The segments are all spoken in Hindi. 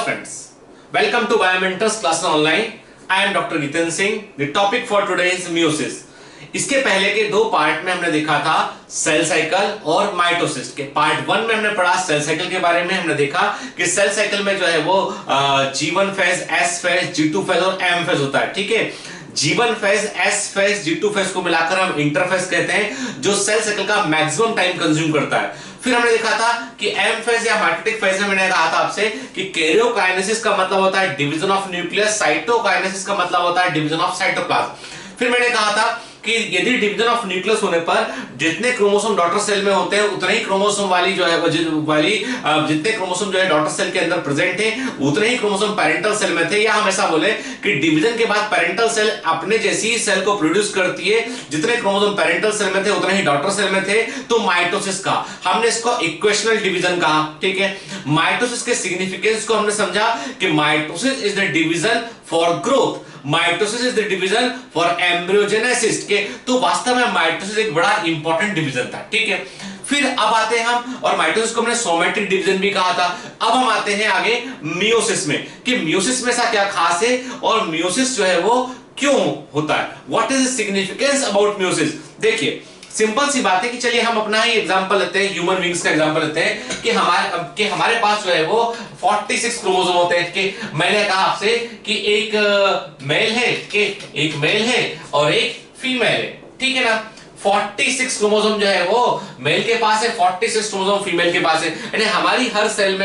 Hello friends, welcome to Biomentors class online. I am Dr. Nitin Singh. The topic for today is meiosis. इसके पहले के दो पार्ट में हमने देखा था सेल साइकिल और माइटोसिस के। पार्ट 1 में हमने पढ़ा सेल साइकिल के बारे में। हमने देखा कि सेल साइकिल में जो है वो G1 phase, S phase, G2 phase और M फेज होता है। ठीक है, G1 phase, S phase, G2 phase को मिलाकर हम इंटरफेज कहते हैं, जो सेल साइकिल का मैक्सिमम टाइम कंज्यूम करता है। फिर हमने देखा था कि M फेज या माइटोटिक फेज में मैंने कहा था आपसे कि कैरियोकाइनेसिस का मतलब होता है डिवीजन ऑफ न्यूक्लियस, साइटोकाइनेसिस का मतलब होता है डिवीजन ऑफ साइटोप्लाज्म। फिर मैंने कहा था कि यदि डिवीजन ऑफ न्यूक्लियस होने पर जितने क्रोमोसोम डॉटर सेल में होते हैं उतने ही क्रोमोसोम वाली जो है जितने क्रोमोसोम जो है डॉटर सेल के अंदर प्रेजेंट है उतने ही क्रोमोसोम पेरेंटल सेल में थे। या हम ऐसा बोले कि डिवीजन के बाद पेरेंटल सेल अपने जैसी ही सेल को प्रोड्यूस करती है, जितने क्रोमोसोम पेरेंटल सेल में थे उतने ही डॉटर सेल में थे। तो माइटोसिस का हमने इसको इक्वेशनल डिवीजन कहा। ठीक है, माइटोसिस के सिग्निफिकेंस को हमने समझा कि mitosis is the division for growth, mitosis is the division for embryogenesis के। तो वास्तव में माइटोसिस एक बड़ा इंपॉर्टेंट डिवीजन था। ठीक है, फिर अब आते हैं हम, और माइटोसिस को हमने सोमेटिक डिवीजन भी कहा था। अब हम आते हैं आगे मियोसिस में कि मियोसिस में ऐसा क्या खास है और मियोसिस जो है वो क्यों होता है, what is the significance about meiosis. देखिए सिंपल सी बात है कि चलिए हम अपना ही एग्जांपल लेते हैं, ह्यूमन बीइंग्स का एग्जांपल लेते हैं कि हमारे पास जो है वो 46 क्रोमोसोम होते हैं। कि मैंने कहा आपसे कि एक मेल है और एक फीमेल है। ठीक है ना, 46 क्रोमोसोम जो है वो मेल के पास है, 46 क्रोमोसोम फीमेल के पास है। यानी हमारी हर सेल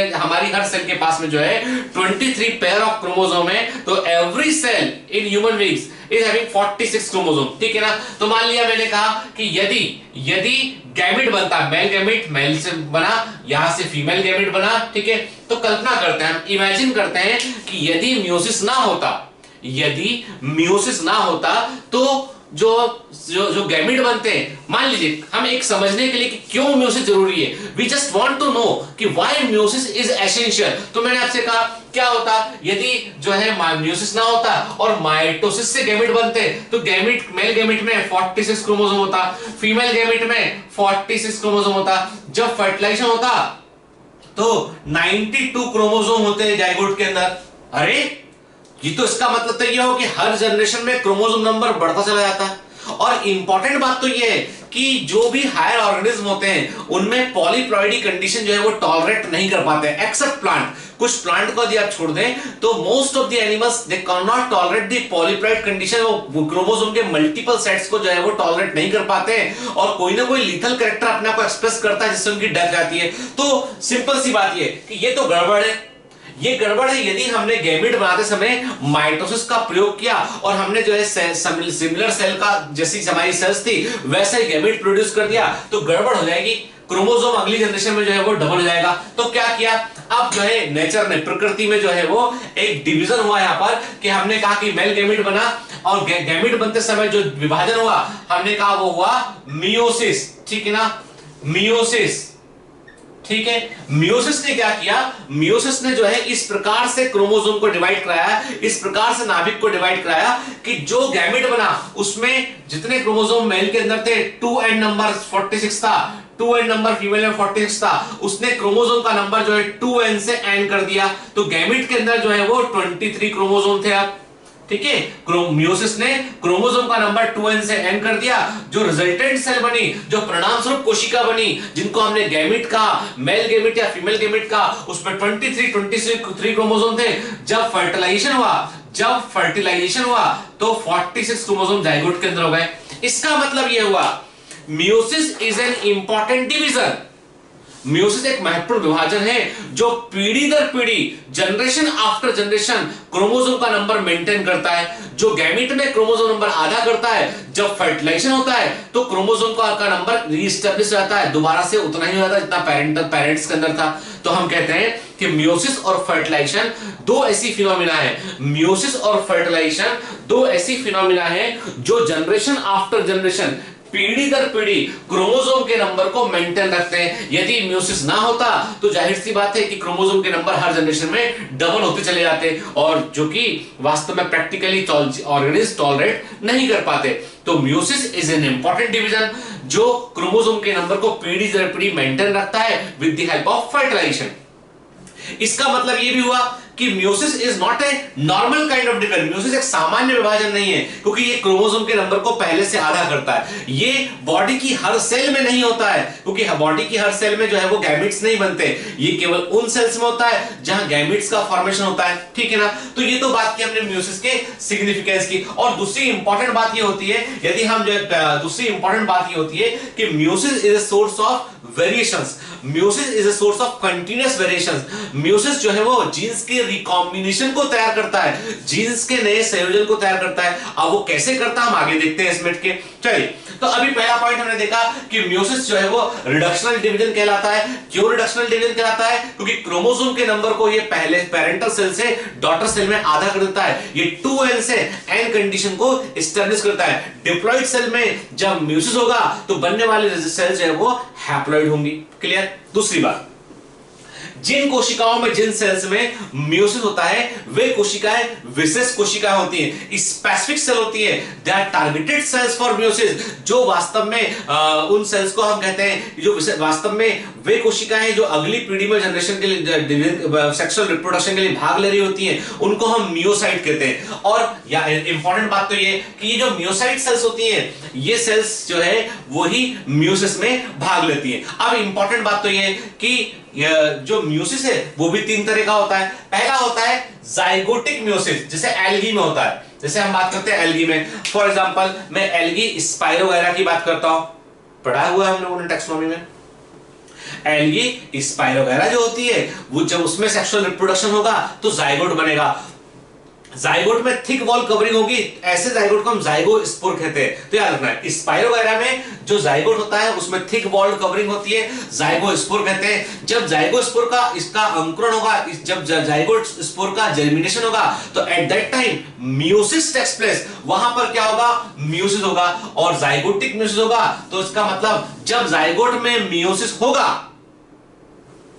के पास में जो है 23 पेयर ऑफ क्रोमोसोम है। तो every cell in human beings is having 46 chromosome. ठीक है ना, तो मान लिया मैंने कहा कि यदि गैमेट बनता है, मेल गैमेट मेल से बना, यहां से फीमेल गैमेट बना। ठीक है, तो कल्पना करते हैं, हम इमेजिन करते हैं कि यदि मियोसिस ना होता तो जो गैमेट बनते हैं, मान लीजिए हम एक समझने के लिए कि क्यों मियोसिस जरूरी है, we just want to know कि व्हाई मियोसिस इज एसेंशियल। तो मैंने आपसे कहा क्या होता यदि जो है मियोसिस ना होता और माइटोसिस से गैमेट बनते, तो मेल गैमेट में 46 क्रोमोसोम होता, फीमेल गैमेट में 46 क्रोमोसोम होता। जब फर्टिलाइजेशन होता तो 92 क्रोमोसोम होते हैं जाइगोट के अंदर। अरे ये तो इसका मतलब तो यह हो कि हर जनरेशन में क्रोमोसोम नंबर बढ़ता चला जाता है। और इंपॉर्टेंट बात तो यह है कि जो भी हायर ऑर्गेनिज्म होते हैं उनमें पॉलीप्लॉइडी कंडीशन जो है वो टॉलरेट नहीं कर पाते हैं, एक्सेप्ट प्लांट। कुछ प्लांट को यदि आप छोड़ दें तो most of the animals they can not tolerate the polyploid condition. वो क्रोमोसोम के मल्टीपल सेट्स को जो है वो टॉलरेट नहीं कर पाते हैं और कोई ना कोई लीथल कैरेक्टर अपने आप को एक्सप्रेस करता है जिससे उनकी डेथ जाती है। तो सिंपल सी बात ये कि ये तो गड़बड़ है। यदि हमने गैमेट बनाते समय माइटोसिस का प्रयोग किया और हमने जो है सिमिलर सेल का, जैसी हमारी सेल्स थी वैसा ही गैमेट प्रोड्यूस कर दिया, तो गड़बड़ हो जाएगी। क्रोमोसोम अगली जनरेशन में जो है वो डबल हो जाएगा। तो क्या किया, अब जो है नेचर ने, प्रकृति में जो है वो एक डिवीजन हुआ यहां पर कि हमने कहा कि मेल गैमेट बना और गैमेट बनते समय जो विभाजन हुआ हमने कहा वो हुआ मियोसिस। ठीक है ना, मियोसिस। ठीक है, मियोसिस ने क्या किया, मियोसिस ने जो है इस प्रकार से क्रोमोसोम को डिवाइड कराया, इस प्रकार से नाभिक को डिवाइड कराया कि जो गैमेट बना उसमें जितने क्रोमोसोम मेल के अंदर थे 2n नंबर 46 था, 2n नंबर फीमेल में 46 था, उसने क्रोमोसोम का नंबर जो है 2n से n कर दिया। तो गैमेट के अंदर जो है वो 23 क्रोमोसोम थे। अब ठीक है, मियोसिस ने क्रोमोसोम का नंबर 2n से n कर दिया। जो रिजल्टेंट सेल बनी, जो परिणाम स्वरूप कोशिका बनी, जिनको हमने गैमेट का, मेल गैमेट या फीमेल गैमेट का, उसमें 23 क्रोमोसोम थे। जब फर्टिलाइजेशन हुआ तो 46 क्रोमोसोम जाइगोट के अंदर हो गए। इसका मतलब यह हुआ meiosis is an important division. Meiosis एक महत्वपूर्ण विभाजन है जो पीढ़ी दर पीढ़ी, जनरेशन आफ्टर जनरेशन क्रोमोसोम का नंबर मेंटेन करता है। जो गैमेट में क्रोमोसोम नंबर आधा करता है, जब फर्टिलाइजेशन होता है तो क्रोमोसोम का नंबर रीएस्टैब्लिश रहता है, दोबारा से उतना ही रहता है जितना पेरेंट्स के अंदर था। तो हम कहते हैं कि मियोसिस और फर्टिलाइजेशन दो ऐसी फिनोमिना है, मियोसिस और फर्टिलाइजेशन दो ऐसी फिनोमिना है जो जनरेशन आफ्टर जनरेशन, पीढ़ी दर पीढ़ी क्रोमोसोम के नंबर को मेंटेन रखते हैं। यदि मियोसिस ना होता तो जाहिर सी बात है कि क्रोमोसोम के नंबर हर जनरेशन में डबल होते चले जाते और जो कि वास्तव में प्रैक्टिकली ऑर्गेनिज्म टॉलरेट नहीं कर पाते। तो meiosis is an important division जो क्रोमोसोम के नंबर को पीढ़ी दर पीढ़ी मेंटेन रखता है with the help of fertilisation. इसका मतलब यह भी हुआ कि meiosis is not a normal kind of division, meiosis एक सामान्य विभाजन नहीं है, क्योंकि ये क्रोमोसोम के नंबर को पहले से आधा करता है। ये बॉडी की हर सेल में नहीं होता है, क्योंकि बॉडी की हर सेल में जो है वो गैमेट्स नहीं बनते, ये केवल उन सेल्स में होता है जहां गैमेट्स का फॉर्मेशन होता है, ठीक है ना। तो ये तो बात की हमने म्यूसिस के सिग्निफिकेंस की। और दूसरी इंपॉर्टेंट बात ये होती है, यदि हम जो दूसरी इंपॉर्टेंट बात ये होती है कि meiosis is a source of variations, meiosis is a source of continuous variations. Meiosis जो है वो जीन्स के रिकॉम्बिनेशन को तैयार करता है, जीन्स के नए संयोजन को तैयार करता है। अब वो कैसे करता है हम आगे देखते हैं स्मिथ के। चलिए, तो अभी पहला पॉइंट हमने देखा कि म्यूसिस जो है वो रिडक्शनल डिवीजन कहलाता है। क्यों रिडक्शनल डिवीजन कहलाता है? क्योंकि क्रोमोसोम के नंबर को ये पहले पेरेंटल सेल से डॉटर सेल में आधा कर देता है, ये 2n से n कंडीशन को एस्टैब्लिश करता है। डिप्लॉइड सेल में जब म्यूसिस होगा तो बनने वाले सेल जो है वो हैप्लॉइड होंगी। क्लियर? दूसरी बात, जिन कोशिकाओं में, जिन सेल्स में म्यूसिस होता है वे कोशिकाएं विशेष कोशिकाएं होती हैं, स्पेसिफिक सेल होती है। They are targeted cells for meiosis, जो वास्तव में उन सेल्स को हम कहते हैं जो वास्तव में वे कोशिकाएं जो अगली पीढ़ी में जनरेशन के लिए, सेक्सुअल रिप्रोडक्शन के लिए भाग ले रही होती हैं, उनको हम मियोसाइट कहते हैं। और या इंपॉर्टेंट बात तो ये कि ये जो मियोसाइट सेल्स होती हैं, ये सेल्स जो है वही म्यूसिस में भाग लेती हैं। अब इंपॉर्टेंट बात तो ये कि जो म्यूसिस है वो भी 3 तरह का होता है। पहला होता है जाइगोटिक म्यूसिस, जैसे एल्गी में होता है। जैसे हम बात करते हैं एल्गी में, फॉर एग्जांपल मैं एल्गी स्पाइरोगैरा की बात करता हूं, पढ़ा हुआ है हम लोगों ने टेक्सोनॉमी में। एल्गी स्पाइरोगैरा जो होती है वो जब उसमें सेक्सुअल रिप्रोडक्शन होगा तो जाइगोट बनेगा। जाइगोट में थिक वॉल कवरिंग होगी, ऐसे जाइगोट को हम जाइगोस्पोर कहते हैं। तो याद रखना है, स्पाइरोगैरा में जो जाइगोट होता है उसमें थिक वॉल कवरिंग होती है, जाइगोस्पोर कहते हैं। जब जाइगोस्पोर का इसका अंकुरण होगा, जब जाइगोस्पोर का जर्मिनेशन होगा, तो at that time meiosis takes place, वहां पर क्या होगा? म्यूसिस होगा। और जाइगोटिक म्यूसिस होगा तो इसका मतलब जब जाइगोट में मियोसिस होगा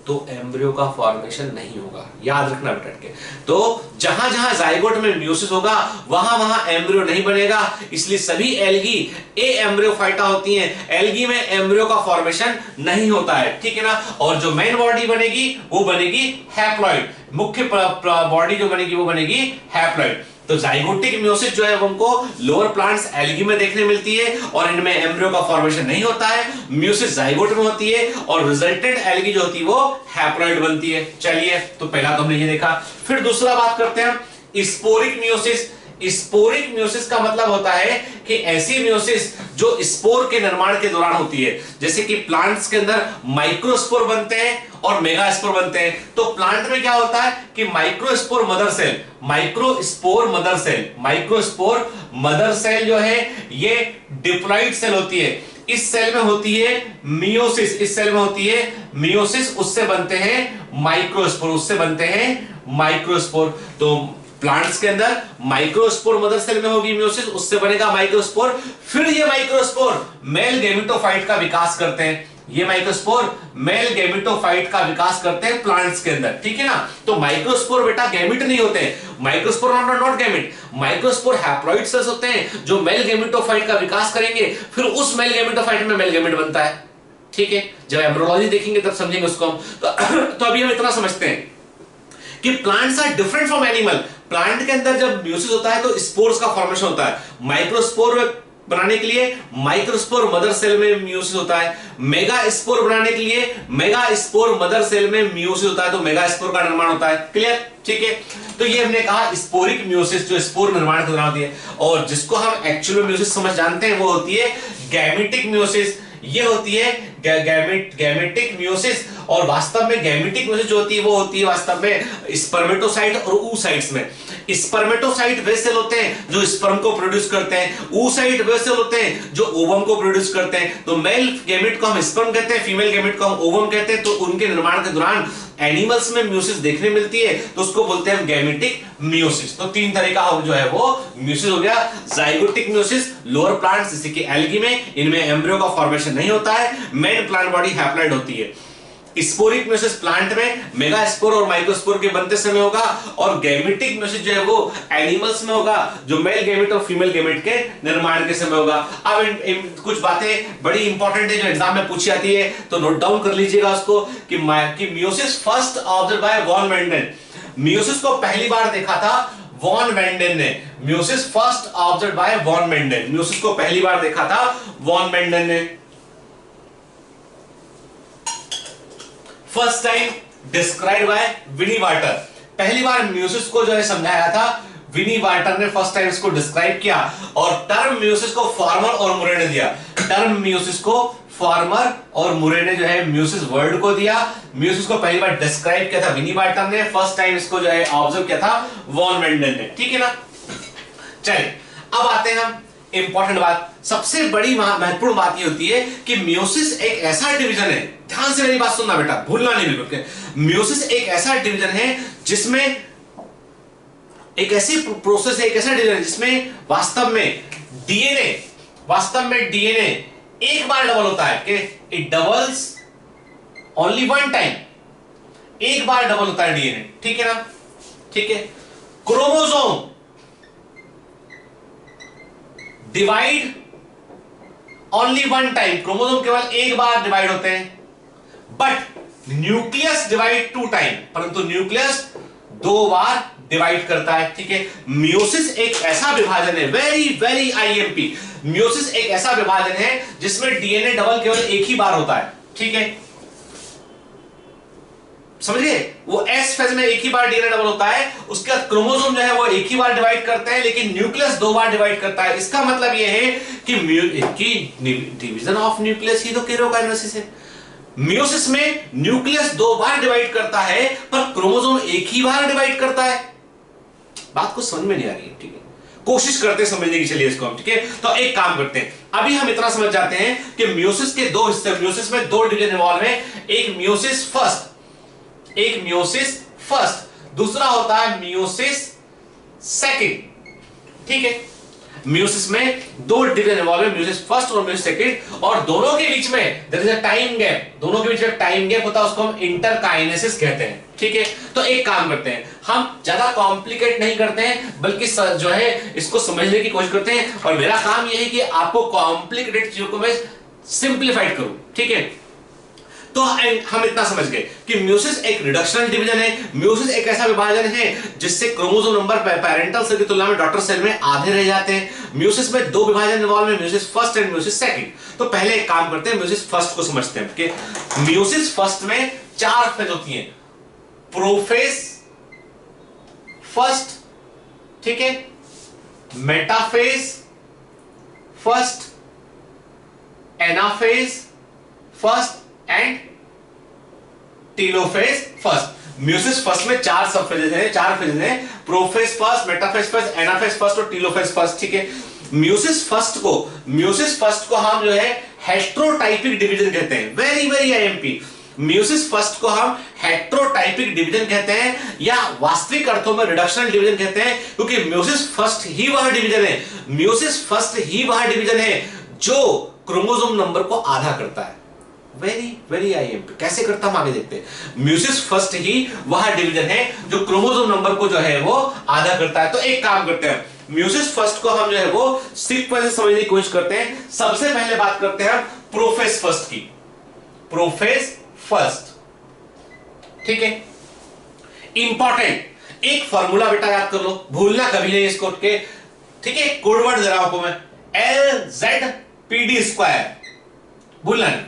तो एम्ब्रियो का फॉर्मेशन नहीं होगा, याद रखना बेटा के। तो जहां जहां जाइगोट में म्यूसिस होगा वहां वहां एम्ब्रियो नहीं बनेगा, इसलिए सभी एल्गी ए एम्ब्रियोफाइटा होती हैं। एल्गी में एम्ब्रियो का फॉर्मेशन नहीं होता है, ठीक है ना। और जो मेन बॉडी बनेगी वो बनेगी हैप्लॉइड, मुख्य बॉडी जो बनेगी वो बनेगी हैप्लॉइड। तो जाइगोटिक म्यूसिस जो है हमको लोअर प्लांट्स एल्गी में देखने मिलती है और इनमें एम्ब्रियो का फॉर्मेशन नहीं होता है, म्यूसिस जाइगोट में होती है और रिजल्टेंट एल्गी जो होती है वो हैप्लॉइड बनती है। चलिए, तो पहला तो हमने ये देखा। फिर दूसरा बात करते हैं स्पोरिक म्यूसिस। स्पोरिक म्यूसिस का मतलब होता है कि ऐसी म्यूसिस जो स्पोर के निर्माण के दौरान होती है। जैसे कि प्लांट्स के अंदर माइक्रोस्पोर बनते हैं और मेगास्पोर बनते हैं। तो प्लांट में क्या होता है कि microspore mother cell, microspore mother cell, microspore mother cell जो है ये डिप्लॉइड सेल होती है। इस सेल में होती है मियोसिस, इस सेल में होती है मियोसिस, उससे बनते हैं माइक्रोस्पोर, उससे बनते हैं माइक्रोस्पोर। तो प्लांट्स के अंदर माइक्रोस्पोर मदर सेल में होगी म्यूसिस, उससे बनेगा माइक्रोस्पोर। फिर ये माइक्रोस्पोर मेल गैमेटोफाइट का विकास करते हैं, ये माइक्रोस्पोर मेल गैमेटोफाइट का विकास करते हैं प्लांट्स के अंदर, ठीक है ना। तो माइक्रोस्पोर बेटा गैमेट नहीं होते हैं, microspore not gamete, microspore haploid cells होते हैं जो मेल गैमेटोफाइट का विकास करेंगे, फिर उस मेल गैमेटोफाइट में मेल गैमेट बनता है, ठीक है। जब एम्ब्रियोलॉजी देखेंगे तब समझेंगे उसको हम। तो अभी हम इतना समझते हैं कि plants are different from animal. Plant के अंदर जब म्यूसिस होता है तो स्पोर्स का फॉर्मेशन होता है। माइक्रोस्पोर बनाने के लिए माइक्रोस्पोर मदर सेल में म्यूसिस होता है, मेगा स्पोर बनाने के लिए मेगा स्पोर मदर सेल में म्यूसिस होता है, तो मेगा स्पोर का निर्माण होता है। क्लियर? ठीक है। तो ये हमने कहा स्पोरिक म्यूसिस जो स्पोर निर्माण के दौरान होती है। और जिसको हम एक्चुअल म्यूसिस समझ जानते हैं वो होती है गैमेटिक म्यूसिस। ये होती है गैमेटिक म्यूसिस। और वास्तव में गैमेटिक म्यूसिस जो होती है वो होती है वास्तव में स्पर्मेटोसाइट और oocytes में। स्पर्मेटोसाइट वे सेल होते हैं जो स्पर्म को प्रोड्यूस करते हैं, oocyte वे सेल होते हैं जो ओवम को प्रोड्यूस करते हैं। तो मेल गैमेट को हम स्पर्म कहते हैं, फीमेल गैमेट को हम ओवम कहते हैं। तो उनके निर्माण के दौरान एनिमल्स में म्यूसिस देखने मिलती है तो उसको बोलते हैं गैमेटिक म्यूसिस। तो 3 तरह का जो है वो म्यूसिस हो गया। जाइगोटिक म्यूसिस लोअर प्लांट्स जैसे कि एल्गी में, इनमें एम्ब्रियो का फॉर्मेशन नहीं होता है, मेन प्लांट बॉडी हैप्लॉइड होती है। स्पोरिक म्यूसिस प्लांट में मेगास्पोर और माइक्रोस्पोर के बनते समय होगा। और गैमेटिक म्यूसिस जो है वो एनिमल्स में होगा जो मेल गैमेट और फीमेल गैमेट के निर्माण के समय होगा। अब कुछ बातें बड़ी इंपॉर्टेंट है जो एग्जाम में पूछी जाती है, तो नोट डाउन कर लीजिएगा उसको कि meiosis first observe by von Mendel. Meiosis को पहली बार देखा था वॉन मेंडन ने। Meiosis first observe by von Menden. Meiosis को पहली बार देखा था वॉन मेंडन ने। First time describe by Winiwarter. पहली बार म्यूसिस को जो है समझाया था विनी वाटर ने, फर्स्ट टाइम इसको डिस्क्राइब किया और टर्म म्यूसिस को फार्मर और मुरे ने दिया। टर्म म्यूसिस को फार्मर और मुरे ने जो है म्यूसिस वर्ड को दिया। म्यूसिस को पहली बार डिस्क्राइब किया था विनी वाटर ने, फर्स्ट टाइम इसको जो है ऑब्जर्व किया था वॉन मेंडल ने। ठीक है ना। चलिए अब आते हैं हम इंपॉर्टेंट बात, सबसे बड़ी महत्वपूर्ण बात ये होती है कि म्यूसिस एक ऐसा डिवीजन है, ध्यान से मेरी बात सुनना बेटा, भूलना नहीं बिल्कुल। म्यूसिस एक ऐसा डिवीजन है जिसमें एक ऐसी प्रोसेस है, एक ऐसा डिवीजन है जिसमें वास्तव में डीएनए एक बार डबल होता है कि it doubles only one time, एक बार डबल होता है डीएनए। ठीक है ना। ठीक है। Chromosome divide only one time, chromosome केवल एक बार डिवाइड होते हैं, but nucleus divide two time, परंतु न्यूक्लियस दो बार डिवाइड करता है। ठीक है। म्यूसिस एक ऐसा विभाजन है, वेरी वेरी आईएमपी, म्यूसिस एक ऐसा विभाजन है जिसमें डीएनए डबल केवल एक ही बार होता है। ठीक है, समझिए, वो एस फेज में एक ही बार डीएनए डबल होता है, उसके बाद क्रोमोसोम जो है वो एक ही बार डिवाइड करते हैं, लेकिन न्यूक्लियस दो बार डिवाइड करता है। इसका मतलब ये है कि डिवीजन ऑफ न्यूक्लियस ही तो कैरियोकाइनेसिस है। म्यूसिस में न्यूक्लियस दो बार डिवाइड करता है पर क्रोमोसोम एक ही बार डिवाइड करता है। बात को समझ में नहीं आ रही है। ठीक है, कोशिश करते हैं समझने की, चलिए इसको हम। ठीक है, तो एक काम करते हैं, अभी हम इतना समझ जाते हैं कि म्यूसिस के दो हिस्से, म्यूसिस में दो डिवीजन इन्वॉल्व है, एक म्यूसिस फर्स्ट, दूसरा होता है म्यूसिस सेकंड। ठीक है, म्यूसिस में दो डिवीजन इन्वॉल्व है, म्यूसिस फर्स्ट और म्यूसिस सेकंड, और दोनों के बीच में there is a time gap, दोनों के बीच में टाइम गैप होता है, उसको हम इंटरकाइनेसिस कहते हैं। ठीक है, तो एक काम करते हैं, हम ज्यादा कॉम्प्लिकेट नहीं करते हैं, बल्कि जो है इसको समझने की कोशिश करते हैं, और मेरा काम यह है कि आपको कॉम्प्लिकेटेड चीजों को मैं सिंप्लीफाइड करूं। ठीक है, तो हम इतना समझ गए कि म्यूसिस एक रिडक्शनल डिवीजन है। म्यूसिस एक ऐसा विभाजन है जिससे क्रोमोसोम नंबर पेरेंटल सेल की तुलना में डॉटर सेल में आधे रह जाते हैं। म्यूसिस में दो विभाजन इन्वॉल्व है, meiosis first and meiosis second. तो पहले एक काम करते हैं, म्यूसिस फर्स्ट को समझते हैं कि म्यूसिस फर्स्ट में चार फेज होती हैं, प्रोफेज फर्स्ट, ठीक है, metaphase first, anaphase first and telophase first. Meiosis first में चार सब फेजेस हैं, चार फेजेस हैं, prophase first, metaphase first, anaphase first और टीलोफेज फर्स्ट। ठीक है, म्यूसिस फर्स्ट को हम जो है हेट्रोटाइपिक डिवीजन कहते हैं, very very IMP. Meiosis first को हम हेट्रोटाइपिक डिवीजन कहते हैं, या वास्तविक अर्थों में रिडक्शनल डिवीजन कहते हैं, क्योंकि म्यूसिस फर्स्ट ही वह डिवीजन है, म्यूसिस फर्स्ट ही वह डिवीजन है जो क्रोमोसोम नंबर को आधा करता है। वेरी वेरी आईएमपी, कैसे करता हम आगे देखते हैं। म्यूसिस फर्स्ट ही वह डिवीजन है जो क्रोमोसोम नंबर को जो है वो आधा करता है। तो एक काम करते हैं, म्यूसिस फर्स्ट को हम जो है वो सीक्वेंस से समझने की कोशिश करते हैं। सबसे पहले बात करते हैं प्रोफेज फर्स्ट की, प्रोफेज फर्स्ट। ठीक है, इंपॉर्टेंट एक फॉर्मूला बेटा याद कर लो, भूलना कभी नहीं इसको के। ठीक है, कोड वर्ड दे रहा हूं आपको मैं, LZPD², भूलना नहीं,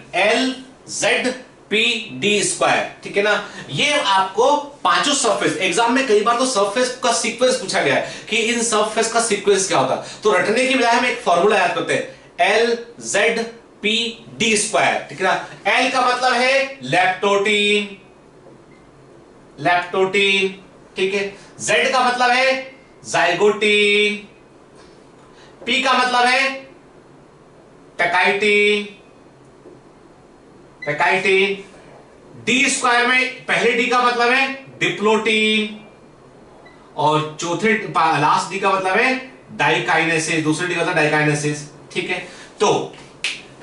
LZPD²। ठीक है ना, ये आपको पांचों सरफेस, एग्जाम में कई बार तो सरफेस का सीक्वेंस पूछा गया है कि इन सरफेस का सीक्वेंस क्या होता है, तो रटने की बजाय हम एक फॉर्मूला याद करते हैं, LZPD²। ठीक है ना, L का मतलब है लैप्टोटीन, ठीक है, Z का मतलब है जाइगोटीन, P का मतलब है पैकाइटीन, D² में पहले D का मतलब है डिप्लोटीन, और चौथे लास्ट D का मतलब है डाइकाइनेसिस, दूसरे D का मतलब डाइकाइनेसिस। ठीक है, तो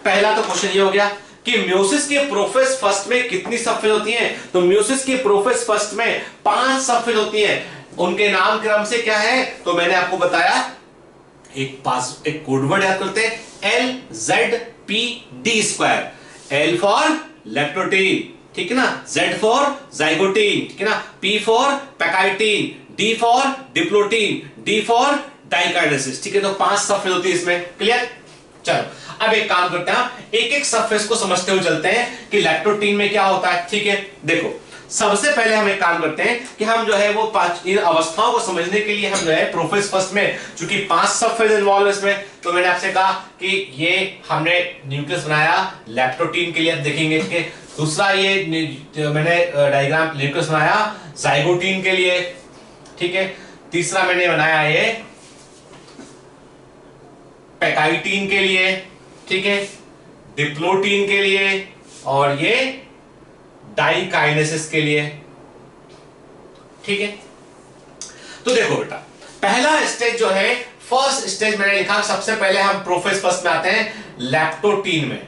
पहला तो क्वेश्चन ये हो गया कि म्यूसिस के प्रोफेज फर्स्ट में कितनी सबफेज होती हैं। तो म्यूसिस के प्रोफेज फर्स्ट में 5 सबफेज होती हैं, उनके नाम क्रम से क्या है, तो मैंने आपको बताया, एक कोडवर्ड याद करते हैं, LZPD²। L फॉर लैप्टोटीन, ठीक है ना, Z फॉर जाइगोटीन, ठीक है ना, P for pachytene, D for diplotene, D for diakinesis, ठीक है। तो 5 सब फेज होती है इसमें, क्लियर। चलो अब एक काम करते हैं, एक एक सब फेज को समझते हुए चलते हैं कि लैक्टोटीन में क्या होता है, ठीक है। देखो सबसे पहले हम एक काम करते हैं कि हम जो है वो 5 इन अवस्थाओं को समझने के लिए हम जो है प्रोफेज फर्स्ट में, चूंकि 5 सब फेज इन्वॉल्व है इसमें, तो मैंने आपसे कहा कि ये हमने न्यूक्लियस बनाया लैक्टोटीन के लिए, आप देखेंगे कि दूसरा ये मैंने डायग्राम न्यूक्लियस बनाया जाइगोटीन के लिए, ठीक है। तीसरा मैंने बनाया ये पैकाइटीन के लिए, ठीक है, डिप्लोटीन के लिए और ये डाइकाइनेसिस के लिए, ठीक है। तो देखो बेटा पहला स्टेज जो है, फर्स्ट स्टेज मैंने लिखा, सबसे पहले हम प्रोफेज फर्स्ट में आते हैं लैक्टोटीन में,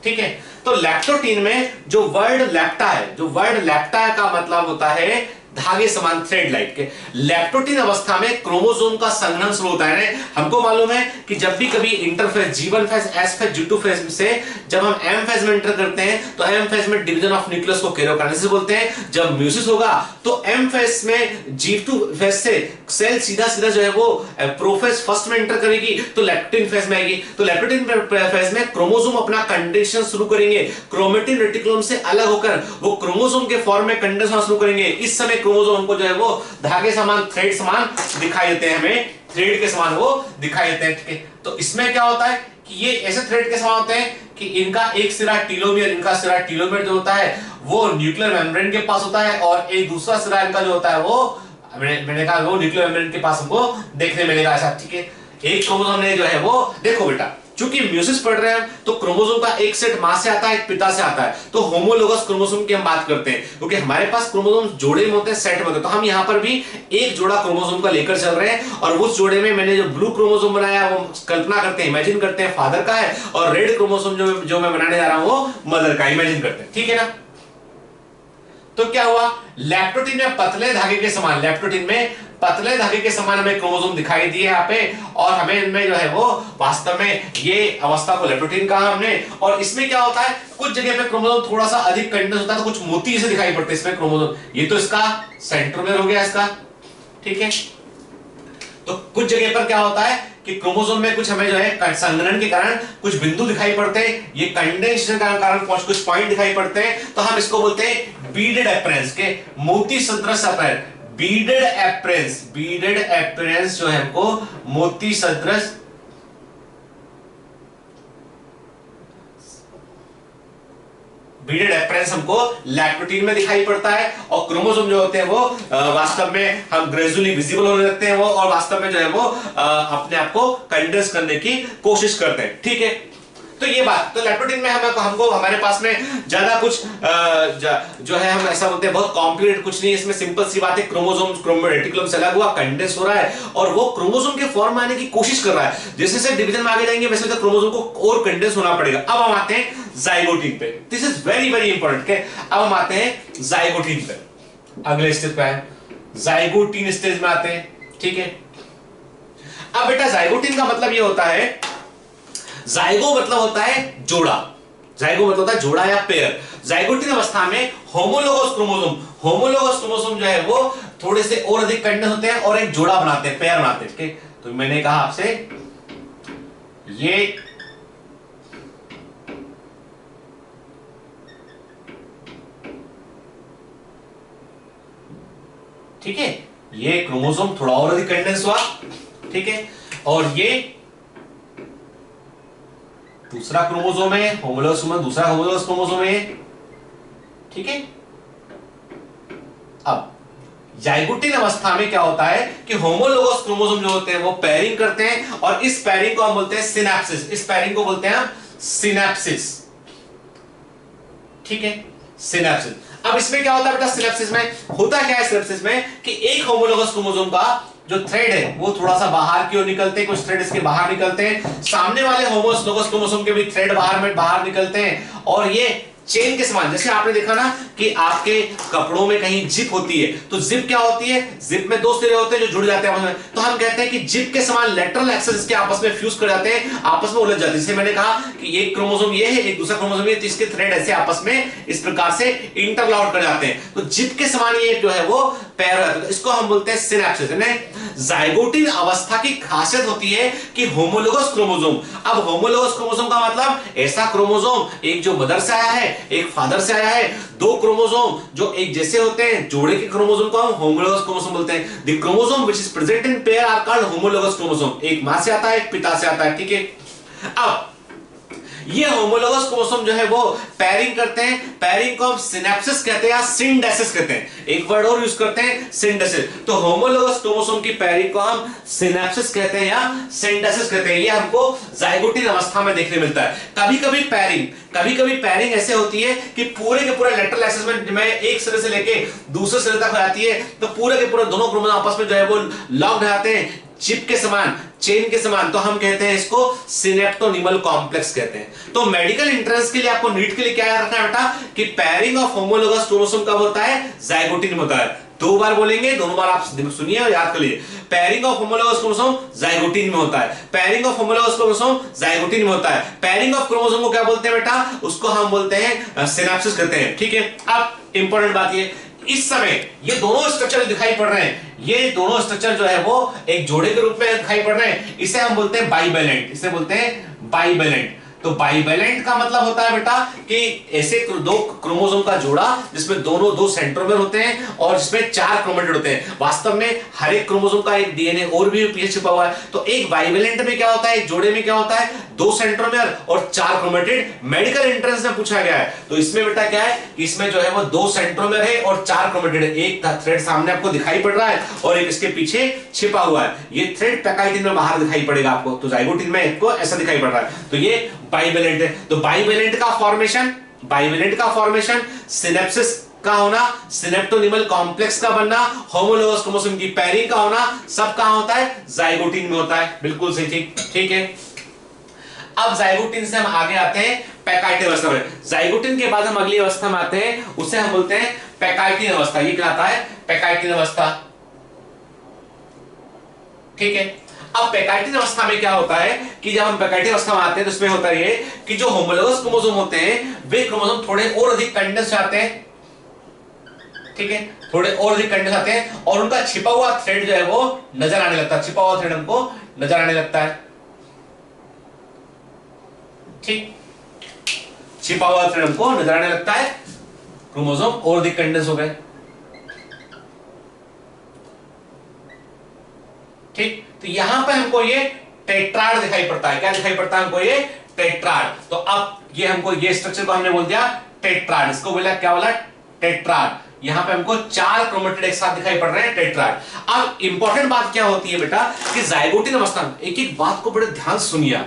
ठीक है। तो लैक्टोटीन में जो वर्ड लैप्टा है, जो वर्ड लैप्टा का मतलब होता है धागे समान, थ्रेड लाइक के। लैक्टोटीन अवस्था में क्रोमोसोम का संघनन शुरू होता है। हमको मालूम है कि जब भी कभी interphase G1 phase, S phase, G2 phase से जब हम M फेज में एंटर करते हैं तो M फेज में डिवीजन ऑफ न्यूक्लियस को केरोकाइनेसिस बोलते हैं। जब म्यूसिस होगा तो M फेज में G2 फेज से सेल सीधा सीधा जो है वो प्रोफेज फर्स्ट में एंटर करेगी तो लैक्टोटीन फेज में आएगी। तो लैक्टोटीन फेज में क्रोमोसोम अपना कंडेंसेशन शुरू करेंगे, क्रोमेटिन रेटिकुलम से अलग होकर वो क्रोमोसोम के फॉर्म में कंडेंस होना शुरू करेंगे। इस समय क्रोमोसोम हमको जो है वो धागे समान, थ्रेड समान दिखाई देते हैं, हमें थ्रेड के समान वो दिखाई देते हैं, ठीक है। तो इसमें क्या होता है कि ये ऐसे थ्रेड के समान होते हैं कि इनका एक सिरा टीलोमियर, इनका सिरा टीलोमियर जो होता है वो न्यूक्लियर मेम्ब्रेन के पास होता है और एक दूसरा सिरा इनका जो होता है वो मैंने कहा वो न्यूक्लियर मेम्ब्रेन के पास हमको देखने मिलेगा ऐसा, ठीक है। एक क्रोमोसोम ने जो है वो, देखो बेटा चूंकि म्यूसिस पढ़ रहे हैं तो क्रोमोसोम का एक सेट मां से आता है, एक पिता से आता है, तो होमोलोगस क्रोमोसोम की हम बात करते हैं क्योंकि हमारे पास क्रोमोसोम जोड़े में होते हैं, सेट में होते हैं। तो हम यहाँ पर भी एक जोड़ा क्रोमोसोम का लेकर चल रहे हैं और उस जोड़े में मैंने जो ब्लू क्रोमोसोम बनाया वो कल्पना करते हैं, इमेजिन करते हैं फादर का है, और रेड क्रोमोसोम जो मैं बनाने जा रहा हूं वो मदर का, इमेजिन करते हैं, ठीक है ना। तो क्या हुआ, लैक्टोटीन में पतले धागे के समान, लैक्टोटीन में पतले धागे के समान हमें क्रोमोसोम दिखाई दिए यहाँ पे, और हमें इनमें जो है वो वास्तव में ये अवस्था को लैक्टोटीन कहा हमने। और इसमें क्या होता है, कुछ जगह पे क्रोमोसोम थोड़ा सा अधिक कंडेंस होता है तो कुछ मोती से दिखाई पड़ते हैं इसमें क्रोमोसोम। ये तो इसका सेंट्रोमियर हो गया इसका, ठीक है। तो कुछ जगह पर क्या होता है कि क्रोमोसोम में कुछ हमें जो है संघनन के कारण कुछ बिंदु दिखाई पड़ते हैं, ये कंडेंसेशन के कारण कुछ पॉइंट दिखाई पड़ते हैं, तो हम इसको बोलते हैं बीडेड एपरेंस के, मोती सदृश अपैर, बीडेड एपरेंस, बीडेड एपरेंस जो है हमको मोती सदृश बीडेड एपरेंस हमको लैक्टोटीन में दिखाई पड़ता है। और क्रोमोसोम जो होते हैं वो वास्तव में हम ग्रेजुअली विजिबल होने लगते हैं वो, और वास्तव में जो है वो अपने आप को कंडेंस करने की कोशिश करते हैं, ठीक है। तो ये बात, तो लैक्टोटीन में हमको हमारे पास में ज्यादा कुछ जो है हम ऐसा बोलते हैं बहुत कॉम्प्लिकेटेड कुछ नहीं है इसमें, सिंपल सी बात है, क्रोमोसोम रेटिकुलम से अलग हुआ, कंडेंस हो रहा है और वो क्रोमोसोम के फॉर्म में आने की कोशिश कर रहा है। जैसे जैसे डिवीजन में आगे जाएंगे वैसे तो क्रोमोसोम को और कंडेंस होना पड़ेगा। अब हम आते हैं जाइगोटीन पे, this is very very important. अब हम आते हैं जाइगोटीन पे, अगले स्टेज पे है जाइगोटीन स्टेज में आते हैं, ठीक है। अब बेटा जाइगोटीन का मतलब ये होता है, जाइगो मतलब होता है जोड़ा, जाइगो मतलब होता है जोड़ा या पेयर। जाइगोटीन अवस्था में होमोलोगस क्रोमोसोम, होमोलोगस क्रोमोसोम जो है वो थोड़े से और अधिक कंडेंस होते हैं और एक जोड़ा बनाते हैं, पेयर बनाते हैं, ठीक है। तो मैंने कहा आपसे ये ठीक है, ये क्रोमोसोम थोड़ा और अधिक कंडेंस हुआ, ठीक है, और ये दूसरा क्रोमोसोम है, होमोलोगस क्रोमोसोम, दूसरा होमोलोगस क्रोमोसोम है, ठीक है। अब जाइगोटीन अवस्था में क्या होता है कि होमोलोगस क्रोमोसोम जो होते हैं वो पेयरिंग करते हैं और इस पेयरिंग को हम बोलते हैं सिनैप्सिस, इस पेयरिंग को बोलते हैं हम सिनैप्सिस, ठीक है, सिनैप्सिस। अब इसमें क्या होता है बेटा, सिनैप्सिस में होता क्या है, सिनैप्सिस में कि एक होमोलोगस क्रोमोसोम का जो थ्रेड है वो थोड़ा सा बाहर की ओर निकलते हैं, कुछ थ्रेड इसके बाहर निकलते हैं, सामने वाले होमोलोगस क्रोमोसोम के भी थ्रेड बाहर निकलते हैं और ये चेन के समान। जैसे आपने देखा ना कि आपके कपड़ों में कहीं जिप होती है, तो जिप क्या होती है, जिप में दो सिरे होते हैं जो जुड़ जाते हैं आपस में, तो हम कहते हैं कि जिप के समान लेटरल एक्सेस के आपस में फ्यूज कर जाते हैं, आपस में उलझ जाते हैं। जैसे मैंने कहा कि एक क्रोमोसोम ये है, एक दूसरा क्रोमोसोम ये, तो इसके थ्रेड ऐसे आपस में इस प्रकार से इंटरलॉक कर जाते हैं, तो जिप के समान ये जो है वो पैर हो जाता है, तो इसको हम बोलते हैं सिनैप्सिस। जाइगोटिन अवस्था की खासियत होती है कि होमोलोगस क्रोमोसोम। अब होमोलोगस क्रोमोसोम का मतलब ऐसा क्रोमोसोम एक जो मदर से आया है, एक फादर से आया है, दो क्रोमोसोम जो एक जैसे होते हैं, जोड़े के क्रोमोसोम को हम होमोलोगस क्रोमोसोम बोलते हैं। The chromosome which is present in pair are called homologous chromosome. एक मां से आता है, एक पिता से आता है, ठीक है। अब ये होमोलोगस क्रोमोसोम जो है वो पैरिंग करते हैं, पैरिंग को हम सिनैप्सिस कहते हैं या सिंडेसिस कहते हैं, एक वर्ड और यूज करते हैं सिंडेसिस। तो होमोलोगस क्रोमोसोम की पैरिंग को हम सिनैप्सिस कहते हैं या सिंडेसिस कहते हैं, ये हमको जाइगोटिन अवस्था में देखने मिलता है। कभी कभी पैरिंग ऐसे होती है कि पूरे के पूरे लेटरल एक्सेस में एक सिरे से लेके दूसरे सिरे तक हो जाती है, तो पूरे के पूरे दोनों क्रोमोसोम आपस में जो है वो लॉक्ड हो जाते हैं, चिप के समान, चेन के समान, तो हम कहते हैं इसको सिनेप्टोनिमल कॉम्प्लेक्स कहते हैं। तो मेडिकल एंट्रेंस के लिए आपको नीट के लिए क्या याद रखना है बेटा कि पैरिंग ऑफ होमोलोगस क्रोमोसोम कब होता है, जाइगोटिन में होता है। दो बार बोलेंगे, दोनों बार आप सुनिए और याद कर लीजिए। Pairing of homologous chromosome zygotene में होता है, pairing of homologous chromosome zygotene में होता है। पैरिंग ऑफ क्रोमोसोम को क्या बोलते हैं बेटा, उसको हम बोलते हैं सिनैप्सिस कहते हैं, ठीक है। अब इंपॉर्टेंट बात ये, इस समय ये दोनों स्ट्रक्चर दिखाई पड़ रहे हैं, ये दोनों स्ट्रक्चर जो है वो एक जोड़े के रूप में दिखाई पड़ रहे हैं, इसे हम बोलते हैं बाइवैलेंट, इसे बोलते हैं बाइवैलेंट। तो बाइवैलेंट का मतलब होता है बेटा कि ऐसे दो क्रोमोसोम का जोड़ा जिसमें दोनों दो सेंट्रोमेर होते हैं और जिसमें 4 क्रोमेटिड होते हैं। वास्तव में हर एक क्रोमोसोम का एक डीएनए और भी पीछे छिपा हुआ है। तो एक बाइवैलेंट में क्या होता है, एक जोड़े में क्या होता है, 2 सेंट्रोमेर और 4 क्रोमेटिड। मेडिकल एंट्रेंस में पूछा गया है, तो इसमें बेटा क्या है, इसमें जो है वो 2 सेंट्रोमेर है और 4 क्रोमेटिड है। एक थ्रेड सामने आपको दिखाई पड़ रहा है और एक इसके पीछे छिपा हुआ है। ये थ्रेड पैकाइटिन में बाहर दिखाई पड़ेगा आपको, तो जाइगोटिन में आपको ऐसा दिखाई पड़ रहा है। तो ये बाइवैलेंट है। तो बाइवैलेंट का फॉर्मेशन सिनेप्सिस का होना, सिनेप्टोनिमल कॉम्प्लेक्स का बनना, होमोलोगस क्रोमोसोम की पैरिंग का होना, सब कहां होता है, जाइगोटिन में होता है। बिल्कुल सही, ठीक है। अब जाइगोटिन से हम आगे आते हैं पैकाइटिन अवस्था में। जाइगोटिन के बाद हम अगली अवस्था में आते हैं, उसे हम बोलते हैं पैकाइटिन अवस्था। ये कहलाता है पैकाइटिन अवस्था, ठीक है। अब पैकाइटिन अवस्था में क्या होता है कि जब हम पैकाइटिन अवस्था में आते हैं तो इसमें होता है कि जो होमोलोगस क्रोमोसोम होते हैं वे क्रोमोसोम थोड़े और अधिक कंडेंस आते हैं, ठीक है, थोड़े और अधिक कंडेंस आते हैं और उनका छिपा हुआ थ्रेड जो है वो नजर आने लगता है, छिपा हुआ थ्रेड हमको नजर आने लगता है, ठीक, छिपा हुआ थ्रेड हमको नजर आने लगता है, क्रोमोसोम और अधिक कंडेंस हो गए, ठीक। तो यहां पे हमको ये टेट्राड दिखाई पड़ता है। क्या दिखाई पड़ता है हमको, ये टेट्राड। तो अब ये हमको ये स्ट्रक्चर को हमने बोल दिया टेट्राड, इसको बोला क्या बोला, टेट्राड। यहां पे हमको 4 क्रोमेटिड एक साथ दिखाई पड़ रहे हैं, टेट्राड। अब इंपॉर्टेंट बात क्या होती है बेटा कि जाइगोटिन अवस्था में एक एक बात को बड़े ध्यान सुनिए।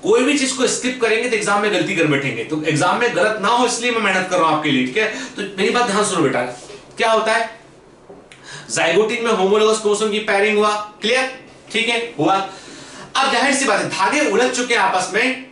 कोई भी चीज को स्किप करेंगे तो एग्जाम में गलती कर बैठेंगे, तो एग्जाम में गलत ना हो इसलिए मैं मेहनत कर रहा हूं आपके लिए, ठीक है। तो मेरी बात ध्यान सुनो बेटा, क्या होता है, जाइगोटिन में होमोलोगस क्रोमोसोम की पैरिंग हुआ, क्लियर, ठीक है, हुआ। अब जाहिर सी बात है धागे उलझ चुके हैं आपस में।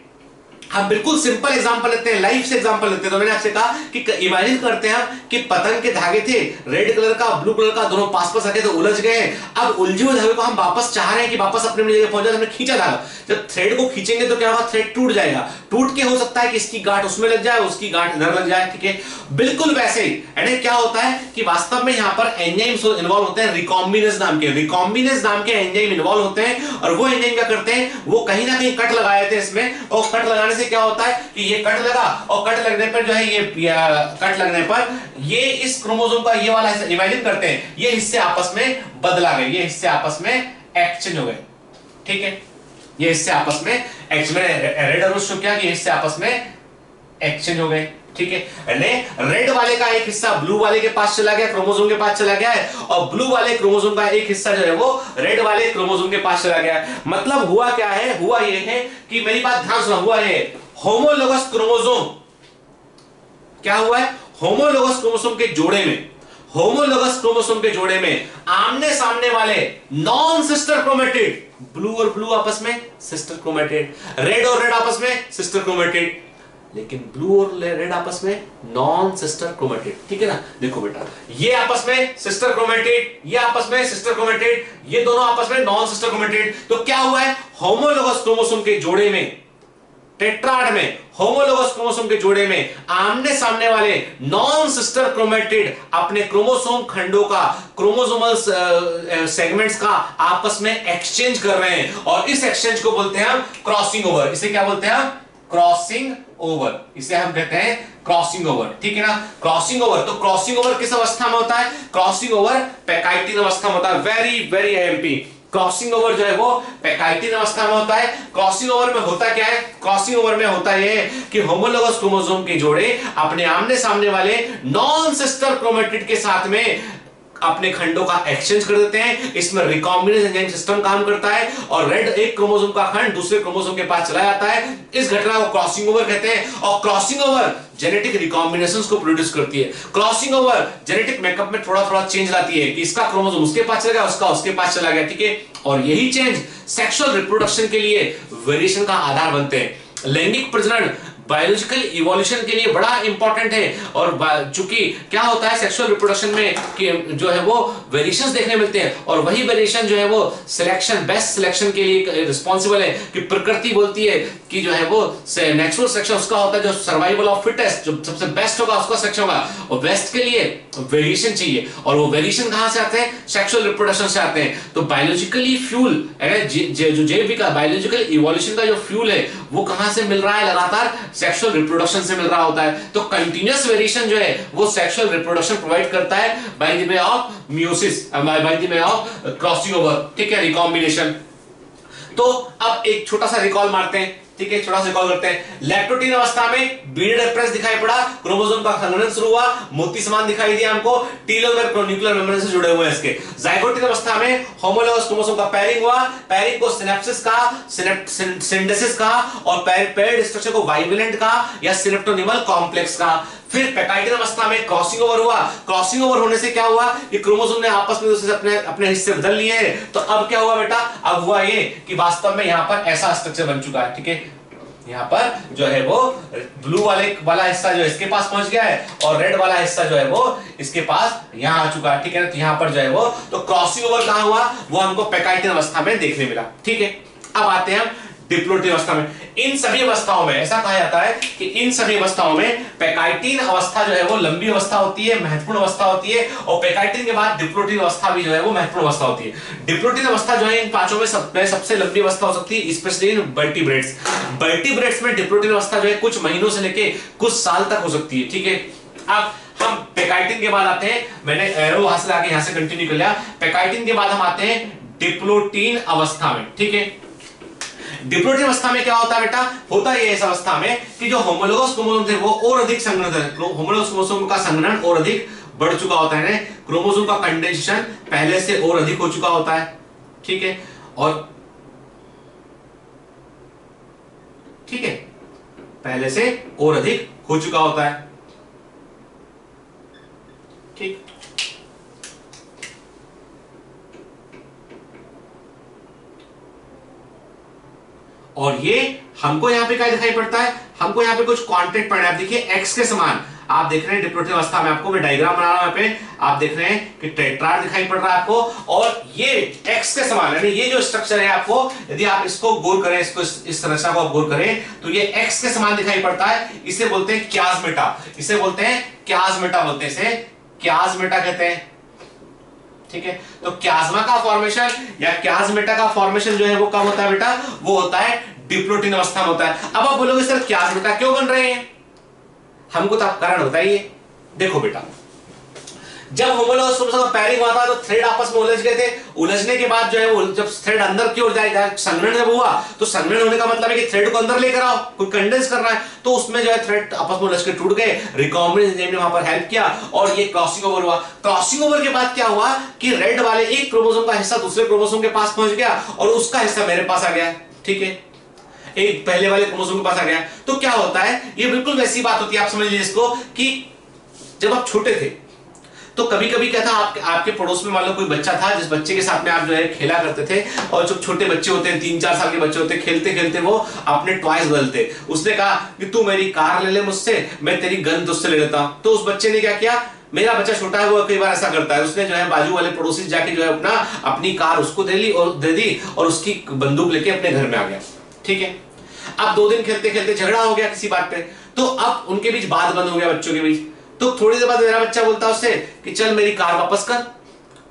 हम बिल्कुल सिंपल एग्जांपल लेते हैं, लाइफ से एग्जांपल लेते हैं। तो मैंने आपसे कहा कि इमेजिन करते हैं कि पतंग के धागे थे, रेड कलर का ब्लू कलर का, दोनों पास पास आके तो उलझ गए। अब उलझे हुए धागे को हम वापस चाह रहे हैं कि वापस अपने जगह पहुंच जाए, हमने खींचा धागा। जब थ्रेड को खींचेंगे तो क्या होगा, थ्रेड टूट जाएगा। टूट के हो सकता है कि इसकी गांठ उसमें लग जाए, उसकी गांठ इधर लग जाए, ठीक है। बिल्कुल वैसे ही क्या होता है कि वास्तव में यहां पर एंजाइम्स इन्वॉल्व होते हैं, रिकॉम्बिनेज नाम के एंजाइम इन्वॉल्व होते हैं। और वो एंजाइम क्या करते हैं, वो कहीं ना कहीं कट लगाए थे इसमें, और कट लगाने से क्या होता है कि ये कट लगा, और कट लगने पर जो है ये कट लगने पर ये इस क्रोमोसोम का ये वाला हिस्सा, इमेजिन करते हैं ये हिस्से आपस में बदला गए, ये हिस्से आपस में एक्सचेंज हो गए, ठीक है। ये हिस्से आपस में रेड और शो किया कि ये हिस्से आपस में एक्सचेंज हो गए, ठीक है। रेड वाले का एक हिस्सा ब्लू वाले के पास चला गया, क्रोमोसोम के पास चला गया है, और ब्लू वाले क्रोमोसोम का एक हिस्सा जो है वो रेड वाले क्रोमोसोम के पास चला गया है। मतलब हुआ क्या है, हुआ ये है कि मेरी बात ध्यान सुनो, हुआ है होमोलोगस क्रोमोसोम, क्या हुआ है, होमोलोगस क्रोमोसोम के जोड़े में, होमोलोगस क्रोमोसोम के जोड़े में आमने सामने वाले नॉन सिस्टर क्रोमेटिड, ब्लू और ब्लू आपस में सिस्टर क्रोमेटिड, रेड और रेड आपस में सिस्टर क्रोमेटिड, लेकिन ब्लू और रेड आपस में नॉन सिस्टर क्रोमेटिड, ठीक है ना। देखो बेटा, ये आपस में सिस्टर क्रोमेटिड, ये आपस में सिस्टर क्रोमेटिड, ये दोनों आपस में नॉन सिस्टर क्रोमेटिड। तो क्या हुआ है, होमोलोगस क्रोमोसोम के जोड़े में, टेट्राड में, होमोलोगस क्रोमोसोम के जोड़े में आमने सामने वाले नॉन सिस्टर क्रोमेटिड अपने क्रोमोसोम खंडों का, क्रोमोसोमल सेगमेंट्स का आपस में एक्सचेंज कर रहे हैं, और इस एक्सचेंज को बोलते हैं हम क्रॉसिंग ओवर। इसे क्या बोलते हैं हम, क्रॉसिंग ओवर, इसे हम कहते हैं क्रॉसिंग ओवर, ठीक है ना। क्रॉसिंग ओवर, तो क्रॉसिंग ओवर किस अवस्था में होता है, क्रॉसिंग ओवर पैकाइटिन अवस्था में होता है। Very very IMP, crossing over जो है वो पैकाइटिन अवस्था में होता है। क्रॉसिंग ओवर में होता क्या है, क्रॉसिंग ओवर में होता यह है कि होमोलोगस क्रोमोसोम के जोड़े अपने आमने सामने वाले नॉन सिस्टर क्रोमेटिड के साथ में अपने खंडों का एक्सचेंज कर देते हैं। इसमें रिकॉम्बिनेज एंजाइम सिस्टम काम करता है, और रेड एक क्रोमोसोम का खंड दूसरे क्रोमोसोम के पास चला जाता है। इस घटना को क्रॉसिंग ओवर कहते हैं, और क्रॉसिंग ओवर जेनेटिक रिकॉम्बिनेशंस को प्रोड्यूस करती है। क्रॉसिंग ओवर जेनेटिक मेकअप में थोड़ा थोड़ा चेंज लाती है कि इसका क्रोमोसोम उसके पास चला गया, उसका उसके पास चला गया, ठीक है। और यही चेंज सेक्सुअल रिप्रोडक्शन के लिए वेरिएशन का आधार बनते हैं। लैंगिक प्रजनन बायोलॉजिकल इवोल्यूशन के लिए बड़ा इंपॉर्टेंट है, और चूंकि क्या होता है सेक्सुअल रिप्रोडक्शन में कि जो है वो वेरिएशंस देखने मिलते हैं, और वही वेरिएशन जो है वो सिलेक्शन, बेस्ट सिलेक्शन के लिए रिस्पॉन्सिबल है। कि प्रकृति बोलती है कि जो है वो नेचुरल सिलेक्शन उसका होता है जो सर्वाइवल ऑफ फिटेस्ट, जो सबसे बेस्ट होगा उसका सिलेक्शन होगा, और बेस्ट के लिए वेरिएशन चाहिए, और वो वेरिएशन कहां से आते हैं, सेक्सुअल रिप्रोडक्शन से आते हैं। तो बायोलॉजिकली फ्यूल, जो जैविक बायोलॉजिकल इवोल्यूशन का जो फ्यूल है वो कहां से मिल रहा है, लगातार सेक्सुअल रिप्रोडक्शन से मिल रहा होता है। तो कंटीन्यूअस वेरिएशन जो है वो सेक्सुअल रिप्रोडक्शन प्रोवाइड करता है by the way of meiosis, by the way of crossing over, ठीक है, रिकॉम्बिनेशन। तो अब एक छोटा सा रिकॉल मारते हैं, ठीक है, छोटा सा रिकॉल करते हैं। लैक्टोटीन अवस्था में बीडेड अप्रेस दिखाई पड़ा, क्रोमोसोम का संघनन शुरू हुआ, मोती समान दिखाई दिया हमको, टेलोमेर न्यूक्लियर मेम्ब्रेन से जुड़े हुए हैं इसके। जाइगोटिक अवस्था में होमोलोगस क्रोमोसोम का पैरिंग हुआ, पैरिंग को सिनेप्सिस का, सिंथेसिस का, और पेयर्ड स्ट्रक्चर को बाइवेलेंट का या सिनेप्टोनिमल कॉम्प्लेक्स का। फिर पैकाइटिन अवस्था में क्रॉसिंग ओवर हुआ। क्रॉसिंग ओवर होने से क्या हुआ कि क्रोमोसोम ने आपस में दूसरे अपने अपने हिस्से बदल लिए हैं। तो अब क्या हुआ बेटा, अब हुआ ये कि वास्तव में यहां पर ऐसा स्ट्रक्चर बन चुका है, ठीक है। यहां पर जो है वो ब्लू वाला हिस्सा जो इसके पास पहुंच गया है, और रेड वाला हिस्सा जो है वो इसके पास यहां आ चुका है, ठीक है। तो यहां पर जो है वो तो क्रॉसिंग ओवर कहां हुआ, वो हमको पैकाइटिन अवस्था में देखने मिला, ठीक है। अब आते हैं हम डिप्लोइड अवस्था में। इन सभी अवस्थाओं में ऐसा कहा जाता है कि इन सभी अवस्थाओं में पैकाइटिन अवस्था जो है वो लंबी अवस्था होती है, महत्वपूर्ण अवस्था होती है, और पैकाइटिन के बाद डिप्लोइड अवस्था भी जो है वो महत्वपूर्ण अवस्था होती है। डिप्लोइड अवस्था जो है इन पांचों में सबसे लंबी अवस्था हो सकती है, स्पेशली इन वर्टिब्रेट्स। वर्टिब्रेट्स में डिप्लोइड अवस्था जो है कुछ महीनों से लेके कुछ साल तक हो सकती है, ठीक है। अब हम पैकाइटिन के बाद आते हैं, मैंने एरो वहां से आके यहां से कंटिन्यू कर लिया। पैकाइटिन के बाद हम आते हैं डिप्लोटीन अवस्था में, ठीक है। डिप्लोइड अवस्था में क्या होता है बेटा, होता है इस अवस्था में कि जो होमोलोगस क्रोमोसोम थे वो और अधिक संघनित है, होमोलोगस क्रोमोसोम का संघनन और अधिक बढ़ चुका होता है, क्रोमोसोम का कंडेंसेशन पहले से और अधिक हो चुका होता है, ठीक है। और ठीक है, पहले से और अधिक हो चुका होता है, ठीक। और ये हमको यहां पे क्या दिखाई पड़ता है, हमको यहां पे कुछ कांटेक्ट पॉइंट, आप देखिए एक्स के समान आप देख रहे हैं डिप्लोइड अवस्था में, आपको मैं डायग्राम बना रहा हूं, यहाँ पे आप देख रहे हैं कि टेट्राड दिखाई पड़ रहा है आपको, और ये एक्स के समान, यानी ये जो स्ट्रक्चर है आपको, यदि आप इसको गौर करें, इसको इस संरचना को आप गौर करें तो ये एक्स के समान दिखाई पड़ता है। इसे बोलते हैं क्याजमेटा, इसे बोलते हैं क्याजमेटा, बोलते हैं इसे क्याजमेटा कहते हैं, ठीक है। तो क्याज्मा का फॉर्मेशन या क्याजमेटा का फॉर्मेशन जो है वो कब होता है बेटा, वो होता है डिप्लोइड अवस्था में होता है। अब आप बोलोगे सर क्याजमेटा क्यों बन रहे हैं, हमको तो आप कारण बताइए। देखो बेटा, जब होमोलोगस क्रोमोसोम का पैरिंग हुआ था तो थ्रेड आपस में उलझ गए थे, उलझने के बाद जो है वो जब थ्रेड अंदर की ओर जाएगा, संघनन जब हुआ तो संघनन होने का मतलब है कि थ्रेड को अंदर लेकर आओ, कोई कंडेंस कर रहा है, तो उसमें जो है थ्रेड आपस में उलझ के टूट गए, रिकॉम्बिनेज एंजाइम ने वहां पर हेल्प किया, और ये क्रॉसिंग ओवर हुआ। क्रॉसिंग ओवर के बाद क्या हुआ कि रेड वाले एक क्रोमोसोम का हिस्सा दूसरे क्रोमोसोम के पास पहुंच गया, और उसका हिस्सा मेरे पास आ गया, ठीक है, एक पहले वाले क्रोमोसोम के पास आ गया। तो क्या होता है, ये बिल्कुल वैसी बात होती है, आप समझ लीजिए इसको, कि जब आप छोटे थे तो कभी कभी क्या था, आपके पड़ोस में मान लो कोई बच्चा था जिस बच्चे के साथ में आप जो है खेला करते थे, और जो छोटे बच्चे होते हैं 3-4 साल के बच्चे होते हैं, खेलते खेलते वो अपने टॉयज बदलते। उसने कहा कि तू मेरी कार ले ले मुझसे, मैं तेरी गन तुझसे ले लेता हूं। तो उस बच्चे ने क्या किया, मेरा बच्चा छोटा है वो कई बार ऐसा करता है, उसने जो है बाजू वाले पड़ोसी जाके जो है अपनी कार उसको दे दी और उसकी बंदूक लेके अपने घर में आ गया। ठीक है, अब 2 दिन खेलते खेलते झगड़ा हो गया किसी बात पे, तो अब उनके बीच बात बंद हो गया बच्चों के बीच। तो थोड़ी देर बाद मेरा बच्चा बोलता है उससे कि चल मेरी कार वापस कर,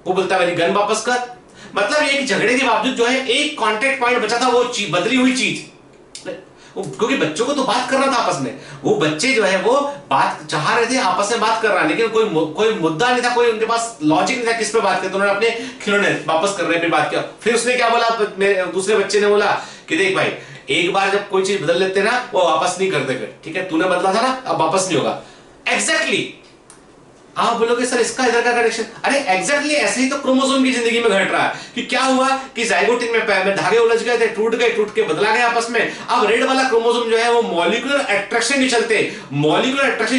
वो बोलता है मेरी गन वापस कर। मतलब एक झगड़े के बावजूद जो है एक कांटेक्ट पॉइंट बचा था, वो बदली हुई चीज, क्योंकि बच्चों को तो बात करना था आपस में, वो बच्चे जो है वो बात चाह रहे थे, आपस में बात कर रहा है, लेकिन कोई मुद्दा नहीं था, कोई उनके पास लॉजिक नहीं था किस पे बात करते। उन्होंने अपने खिलौने वापस करने पे बात किया। फिर उसने क्या बोला, दूसरे बच्चे ने बोला कि देख भाई, एक बार जब कोई चीज बदल लेते ना वो वापस नहीं करते फिर, ठीक है, तूने बदला था ना, अब वापस नहीं होगा। एग्जैक्टली आप बोलोगे सर इसका इधर का कनेक्शन, अरे एग्जैक्टली ऐसे ही तो क्रोमोसोम की जिंदगी में घट रहा है कि क्या हुआ कि जाइगोटिन में धागे उलझ गए थे, टूट के बदला गया आपस में। अब रेड वाला क्रोमोसोम जो है वो मॉलिक्यूलर अट्रैक्शन के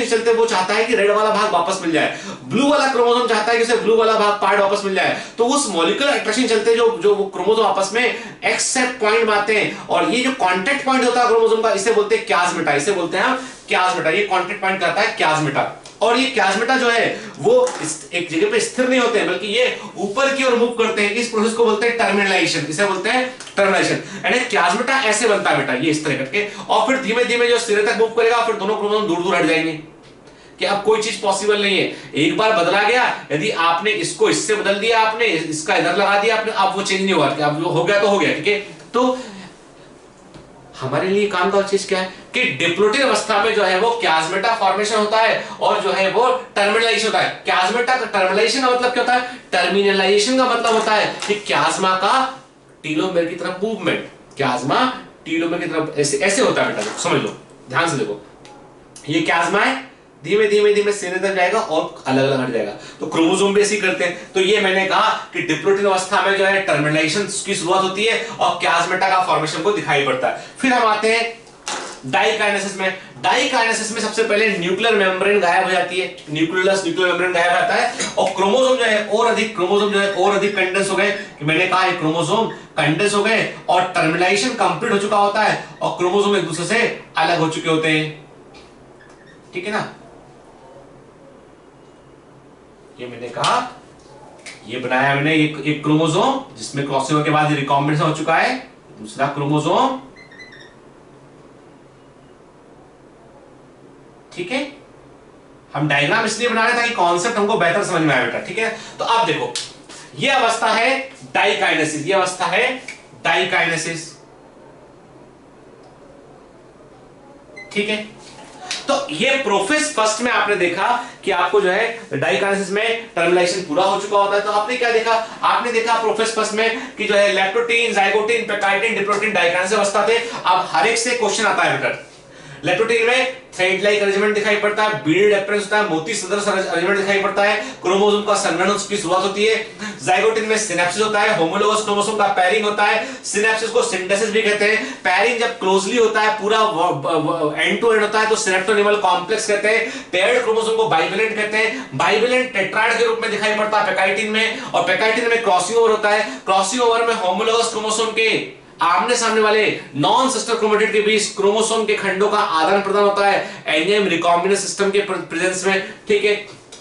चलते वो चाहता है कि रेड वाला भाग वापस मिल जाए, ब्लू वाला क्रोमोसोम चाहता है कि उसे ब्लू वाला भाग पार्ट वापस मिल जाए। तो उस मॉलिक्यूलर अट्रैक्शन चलते जो वो क्रोमोसोम आपस में एक्सेप्ट पॉइंट बनाते हैं, और ये जो कॉन्टेक्ट पॉइंट होता है क्रोमोसोम का, इसे बोलते हैं क्याज़मेटा, इसे बोलते हैं क्याज़मेटा। ये कॉन्टेक्ट पॉइंट करता है क्याज़मेटा, और ये क्याज़मेटा जो है वो एक जगह पे स्थिर नहीं होते हैं, बल्कि ये ऊपर की ओर मूव करते हैं। इस प्रोसेस को बोलते हैं टर्मिनेलाइजेशन, इसे बोलते हैं टर्मिनेलाइजेशन। यानी क्याज़मेटा ऐसे बनता है बेटा, ये इस तरह करके, और फिर धीमे धीमे जो सिरे तक मूव करेगा, फिर दोनों क्रोमोसोम दूर दूर हट जाएंगे कि अब कोई चीज पॉसिबल नहीं है। एक बार बदला गया, यदि आपने इसको इससे बदल दिया, आपने इसका इधर लगा दिया आपने, अब वो चेंज नहीं हुआ, अब हो गया तो हो गया। ठीक है, तो हमारे लिए काम का चीज क्या है कि डिप्लोटिन अवस्था में जो है वो क्याज़मेटा फॉर्मेशन होता है, और जो है वो टर्मिनलाइजेशन होता है। क्याज़मेटा का टर्मिनलाइजेशन का मतलब क्या होता है, टर्मिनलाइजेशन का मतलब होता है कि क्याज़मा का टीलोमेर की तरफ मूवमेंट, क्याज़मा टीलोमेर की तरफ ऐसे होता है बेटा, समझ लो, ध्यान से देखो, ये क्याज़मा है, धीमे धीमे सिरे तक जाएगा और अलग अलग हट जाएगा। तो क्रोमोसोम भी ऐसे ही करते हैं। तो ये मैंने कहा कि डिप्लोटिन अवस्था में जो है टर्मिनेशन की शुरुआत होती है और क्याज़मेटा का फॉर्मेशन को दिखाई पड़ता है। फिर हम आते हैं डाइकाइनेसिस में। डाइकाइनेसिस में सबसे पहले न्यूक्लियर मेम्ब्रेन गायब हो जाती है, न्यूक्लियर मेम्ब्रेन गायब रहता है, और क्रोमोसोम जो है और अधिक कंडेंस हो गए। मैंने कहा है क्रोमोसोम कंडेंस हो गए और टर्मिनेशन कंप्लीट हो चुका होता है, और क्रोमोसोम एक दूसरे से अलग हो चुके होते हैं। ठीक है ना, ये मैंने कहा, ये बनाया मैंने एक क्रोमोसोम जिसमें क्रॉसिंग के बाद रिकॉम्बिनेशन हो चुका है, दूसरा क्रोमोसोम। ठीक है, हम डायग्राम इसलिए बना रहे ताकि कॉन्सेप्ट हमको बेहतर समझ में आए बेटा। ठीक है, तो आप देखो, ये अवस्था है डाइकाइनेसिस, ये अवस्था है डाइकाइनेसिस। ठीक है, तो ये प्रोफेज फर्स्ट में आपने देखा कि आपको जो है डाइकाइनेसिस में टर्मिनेशन पूरा हो चुका होता है। तो आपने क्या देखा, आपने देखा प्रोफेज फर्स्ट में कि जो है लेप्टोटीन, जाइगोटीन, पेप्टाइडिन, डिप्लोटिन, डाइकाइनेसिस अवस्था थे। अब हर एक से क्वेश्चन आता है बेटा। लेप्टोटीन में थ्रेड लाइक अरेंजमेंट दिखाई पड़ता है, बीडेड अपीयरेंस होता है, मोती सदृश अरेंजमेंट दिखाई पड़ता है, क्रोमोसोम का संगठन की शुरुआत होती है। जाइगोटिन में सिनेप्सिस होता है, होमोलोगस क्रोमोसोम का पेयरिंग होता है, सिनेप्सिस को सिंथेसिस भी कहते हैं। पेयरिंग जब क्लोजली होता है, पूरा एंड टू एंड होता है, तो सिनेप्टोनिमल कॉम्प्लेक्स कहते हैं। पेयर्ड क्रोमोसोम को बाइवेलेंट कहते हैं, बाइवेलेंट टेट्राइड के रूप में दिखाई पड़ता है पेकाइटिन में, और पेकाइटिन में क्रॉसिंग ओवर होता है। क्रॉसिंग ओवर में होमोलोगस क्रोमोसोम के आमने सामने वाले नॉन सिस्टर क्रोमेटिड के बीच क्रोमोसोम के खंडों का आदान प्रदान होता है एंजाइम रिकॉम्बिनेंस सिस्टम के प्रेजेंस में। ठीक है,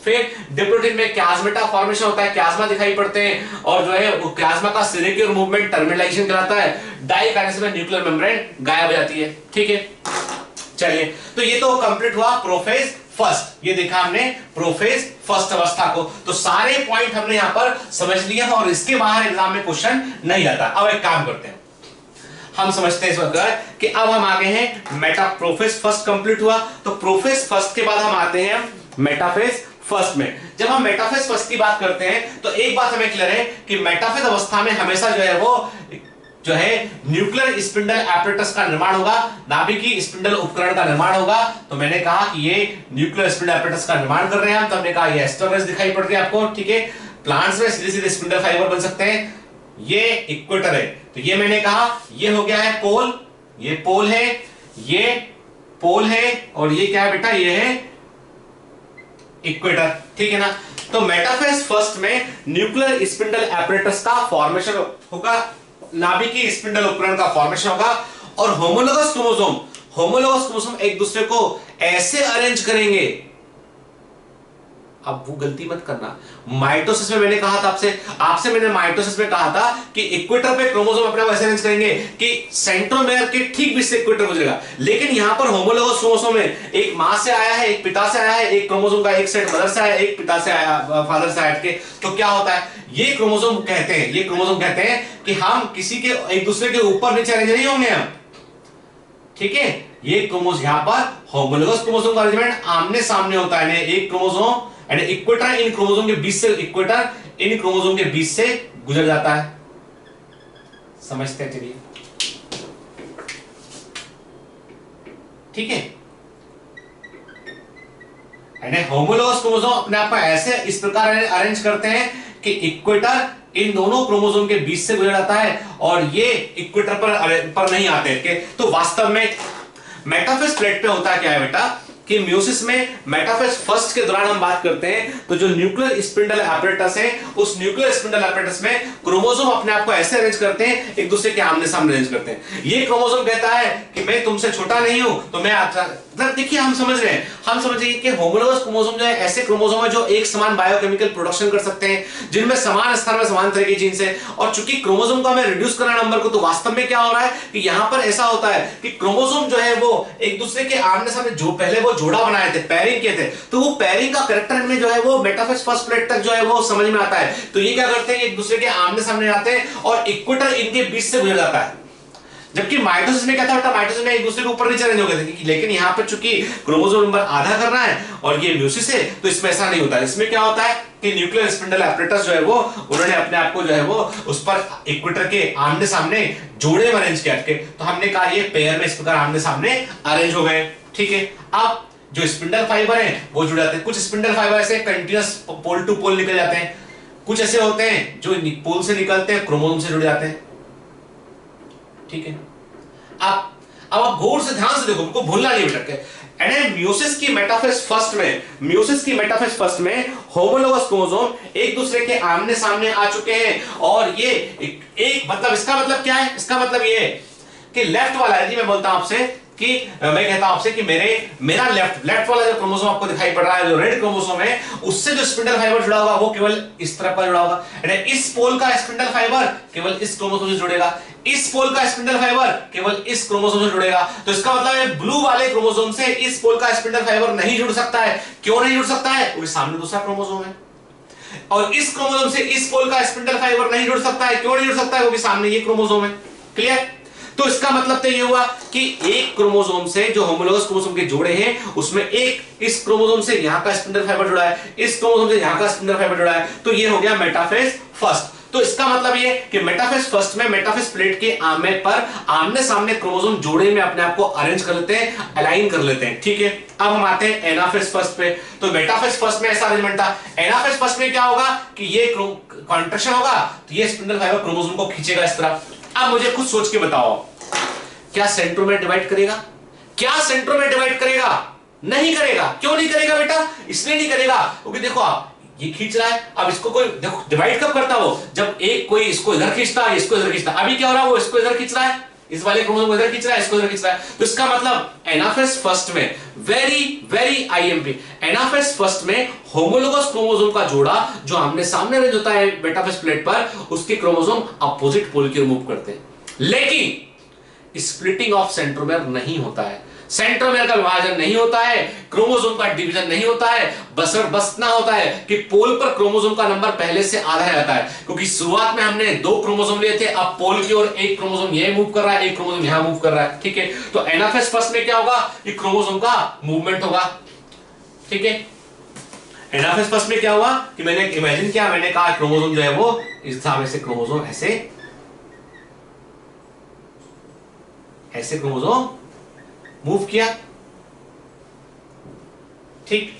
फिर डिप्लोटिन में क्याज़मेटा फॉर्मेशन होता है, क्याज़मा दिखाई पड़ते हैं, और जो है वो क्याज़मा का सिरे की ओर मूवमेंट टर्मिनेलाइजेशन कहलाता है। डाइकाइनेसिस में न्यूक्लियर मेम्ब्रेन गायब हो जाती है। ठीक है, चलिए, तो ये तो कंप्लीट हुआ प्रोफेज फर्स्ट, ये देखा हमने प्रोफेज फर्स्ट अवस्था को। तो सारे पॉइंट हमने यहां पर समझ लिए हैं, और इसके बाहर एग्जाम में क्वेश्चन नहीं आता। अब एक काम करते हैं, हम समझते हैं इस वक्त कि अब हम आ गए हैं मेटा। प्रोफेज फर्स्ट कंप्लीट हुआ, तो प्रोफेज फर्स्ट के बाद हम आते हैं मेटाफेज फर्स्ट में। जब हम मेटाफेज फर्स्ट की बात करते हैं तो एक बात हमें क्लियर है कि मेटाफेज अवस्था में हमेशा जो है वो जो है न्यूक्लियर स्पिंडल एपरेटस का निर्माण होगा, नाभिकीय स्पिंडल उपकरण का निर्माण होगा। तो मैंने कहा कि ये न्यूक्लियर स्पिंडल एपरेटस का निर्माण कर रहे हैं हम, तो हमने कहा ये एस्टर्नस दिखाई पड़ रही है आपको। ठीक है, प्लांट्स में सीधे सीधे स्पिंडल फाइबर बन सकते हैं। ये इक्वेटर है, तो ये मैंने कहा ये हो गया है पोल, ये पोल है, ये पोल है, और ये क्या है बेटा, ये है इक्वेटर। ठीक है ना, तो मेटाफेज फर्स्ट में न्यूक्लियर स्पिंडल एपरेटस का फॉर्मेशन होगा, नाभिकीय स्पिंडल उपकरण का फॉर्मेशन होगा, और होमोलोगस क्रोमोसोम एक दूसरे को ऐसे अरेंज करेंगे। अब वो गलती मत करना, माइटोसिस में मैंने कहा था आपसे मैंने माइटोसिस में कहा था कि इक्वेटर पे क्रोमोसोम अपने आप ऐसे अरेंज करेंगे कि सेंट्रोमेयर के ठीक बीच से इक्वेटर गुजरेगा। लेकिन यहां पर होमोलोगस क्रोमोसोम में एक मां से आया है, एक पिता से आया है, एक क्रोमोसोम का एक सेट मदर से आया, एक पिता से आया, फादर से हट के। तो क्या होता है, ये क्रोमोसोम कहते हैं कि हम किसी के एक दूसरे के ऊपर नीचे अरेंज नहीं होंगे हम, ठीक है। ये क्रोमोसोम यहां पर होमोलोगस क्रोमोसोम का अरेंजमेंट आमने सामने होता है, एक chromosome and equator in chromosome के बीच से गुजर जाता है। समझते हैं, चलिए ठीक है। होमोलोगस क्रोमोसोम अपने आप को ऐसे इस प्रकार अरेंज करते हैं कि इक्वेटर इन दोनों क्रोमोसोम के बीच से गुजर जाता है और ये इक्वेटर पर नहीं आते। तो वास्तव में मेटाफेज प्लेट पे होता है क्या है बेटा कि म्यूसिस में मेटाफेज फर्स्ट के दौरान हम बात करते हैं तो जो न्यूक्लियर स्पिंडल एपरेटस है, उस न्यूक्लियर स्पिंडल एपरेटस में क्रोमोसोम अपने आप को ऐसे अरेंज करते हैं, एक दूसरे के आमने सामने अरेंज करते हैं। ये क्रोमोसोम कहता है कि मैं तुमसे छोटा नहीं हूं, तो मैं मतलब देखिए हम समझ रहे हैं कि होमोलोगस क्रोमोसोम जो है ऐसे क्रोमोसोम है जो एक समान बायोकेमिकल प्रोडक्शन कर सकते हैं, जिनमें समान स्थान में समान तरह की जीन्स है। और चूंकि क्रोमोसोम का हमें रिड्यूस करना नंबर को, तो वास्तव में क्या हो रहा है कि यहां पर ऐसा होता है कि क्रोमोसोम जो है वो एक दूसरे के आमने सामने जो पहले वो जोड़ा बनाए थे, पेयरिंग किए थे, तो वो पेयरिंग का करेक्टर में जो है वो मेटाफेज फर्स्ट प्लेट तक जो है वो समझ में आता है। तो ये क्या करते हैं, एक दूसरे के आमने सामने आते हैं और इक्वेटर इनके बीच से गुजर जाता है। जबकि माइटोसिस में क्या था, माइटोसिस में एक दूसरे के ऊपर नीचे अरेंज हो गए थे, लेकिन यहाँ पर चूंकि क्रोमोसोम नंबर आधा करना है और ये म्यूसिस है, तो इसमें ऐसा नहीं होता है। इसमें क्या होता है कि न्यूक्लियर स्पिंडल एपरेटस जो है वो उन्होंने अपने आप को जो है वो उस पर इक्वेटर के आमने सामने जोड़े में अरेंज किया। तो हमने कहा ये पेयर में इस प्रकार आमने सामने अरेंज हो गए, ठीक है। अब जो स्पिंडल फाइबर है वो जुड़ जाते हैं। कुछ स्पिंडल फाइबर ऐसे कंटिन्यूअस पोल टू पोल निकल जाते हैं, कुछ ऐसे होते हैं जो पोल से निकलते हैं क्रोमोसोम से जुड़ जाते हैं, ठीक है। अब आप गौर से ध्यान से देखो, उनको भूलना नहीं बेटा। म्यूसिस की मेटाफेज फर्स्ट में होमोलोगस क्रोमोसोम एक दूसरे के आमने सामने आ चुके हैं और ये एक मतलब इसका मतलब क्या है, इसका मतलब ये है कि लेफ्ट वाला, यदि मैं बोलता हूं आपसे कि मैं कहता हूं आपसे कि मेरा लेफ्ट वाला जो क्रोमोसोम आपको दिखाई पड़ रहा है, जो रेड क्रोमोसोम है, उससे जो स्पिंडल फाइबर जुड़ा होगा वो केवल इस तरफ पर जुड़ा होगा। इस पोल का स्पिंडल फाइबर केवल इस क्रोमोसोम से जुड़ेगा, इस पोल का स्पिंडल फाइबर केवल इस क्रोमोसोम से जुड़ेगा। तो इसका मतलब है ब्लू वाले क्रोमोसोम से इस पोल का स्पिंडल फाइबर नहीं जुड़ सकता है। क्यों नहीं जुड़ सकता है, क्योंकि सामने दूसरा क्रोमोसोम है। और इस क्रोमोसोम से इस पोल का स्पिंडल फाइबर नहीं जुड़ सकता है। क्यों नहीं जुड़ सकता है, क्योंकि सामने ये क्रोमोसोम है। क्लियर। तो इसका मतलब तो ये हुआ कि एक क्रोमोसोम से जो होमोलोगस क्रोमोसोम के जोड़े हैं उसमें एक इस क्रोमोसोम से यहां का स्पिंडल फाइबर जुड़ा है, इस क्रोमोसोम से यहां का स्पिंडल फाइबर जुड़ा है। तो ये हो गया मेटाफेज फर्स्ट। तो इसका मतलब ये कि मेटाफेज फर्स्ट में मेटाफेज प्लेट के आमने सामने क्रोमोसोम जोड़े में अपने आप को अरेंज कर लेते हैं, अलाइन कर लेते हैं, ठीक है। अब हम आते हैं एनाफेज फर्स्ट पे। तो मेटाफेज फर्स्ट में ऐसा अरेंजमेंट था। एनाफेज फर्स्ट में क्या होगा कि ये कॉन्ट्रैक्शन होगा तो ये स्पिंडल फाइबर क्रोमोसोम को खींचेगा इस तरह। अब मुझे खुद सोच के बताओ, क्या सेंट्रोमेयर डिवाइड करेगा? क्या सेंट्रोमेयर डिवाइड करेगा? नहीं करेगा। क्यों नहीं करेगा बेटा? इसलिए नहीं करेगा क्योंकि देखो आप ये खींच रहा है, अब इसको कोई देखो डिवाइड कब करता वो, जब एक कोई इसको इधर खींचता है, इसको इधर खींचता है। अभी क्या हो रहा है, वो इसको इधर खींच रहा है, इस वाले क्रोमोसोम को इधर खींच रहा है, इसको इधर खींच रहा है। तो इसका मतलब एनाफेज फर्स्ट में वेरी आईएमपी, एनाफेज फर्स्ट में होमोलोगस क्रोमोसोम का जोड़ा जो आमने सामने अरेंज होता है मेटाफेज प्लेट पर, उसके क्रोमोसोम अपोजिट पोल की रिमूव करते हैं। लेकिन स्प्लिटिंग ऑफ सेंट्रोमेयर नहीं होता है, सेंट्रोमेयर का विभाजन नहीं होता है, क्रोमोसोम का डिवीजन नहीं होता है। बस इतना होता है कि पोल पर क्रोमोसोम का नंबर पहले से आधा रहता है, क्योंकि शुरुआत में हमने 2 क्रोमोसोम लिए थे, अब पोल की ओर एक क्रोमोसोम यह मूव कर रहा है, एक क्रोमोसोम यहां मूव कर रहा है, ठीक है। तो एनाफेज फर्स्ट में क्या होगा कि क्रोमोसोम का मूवमेंट होगा, ठीक है। एनाफेज फर्स्ट में क्या हुआ कि मैंने इमेजिन किया, मैंने कहा क्रोमोसोम जो है वो इस हिसाब से क्रोमोसोम ऐसे क्रोमोसोम मूव किया, ठीक।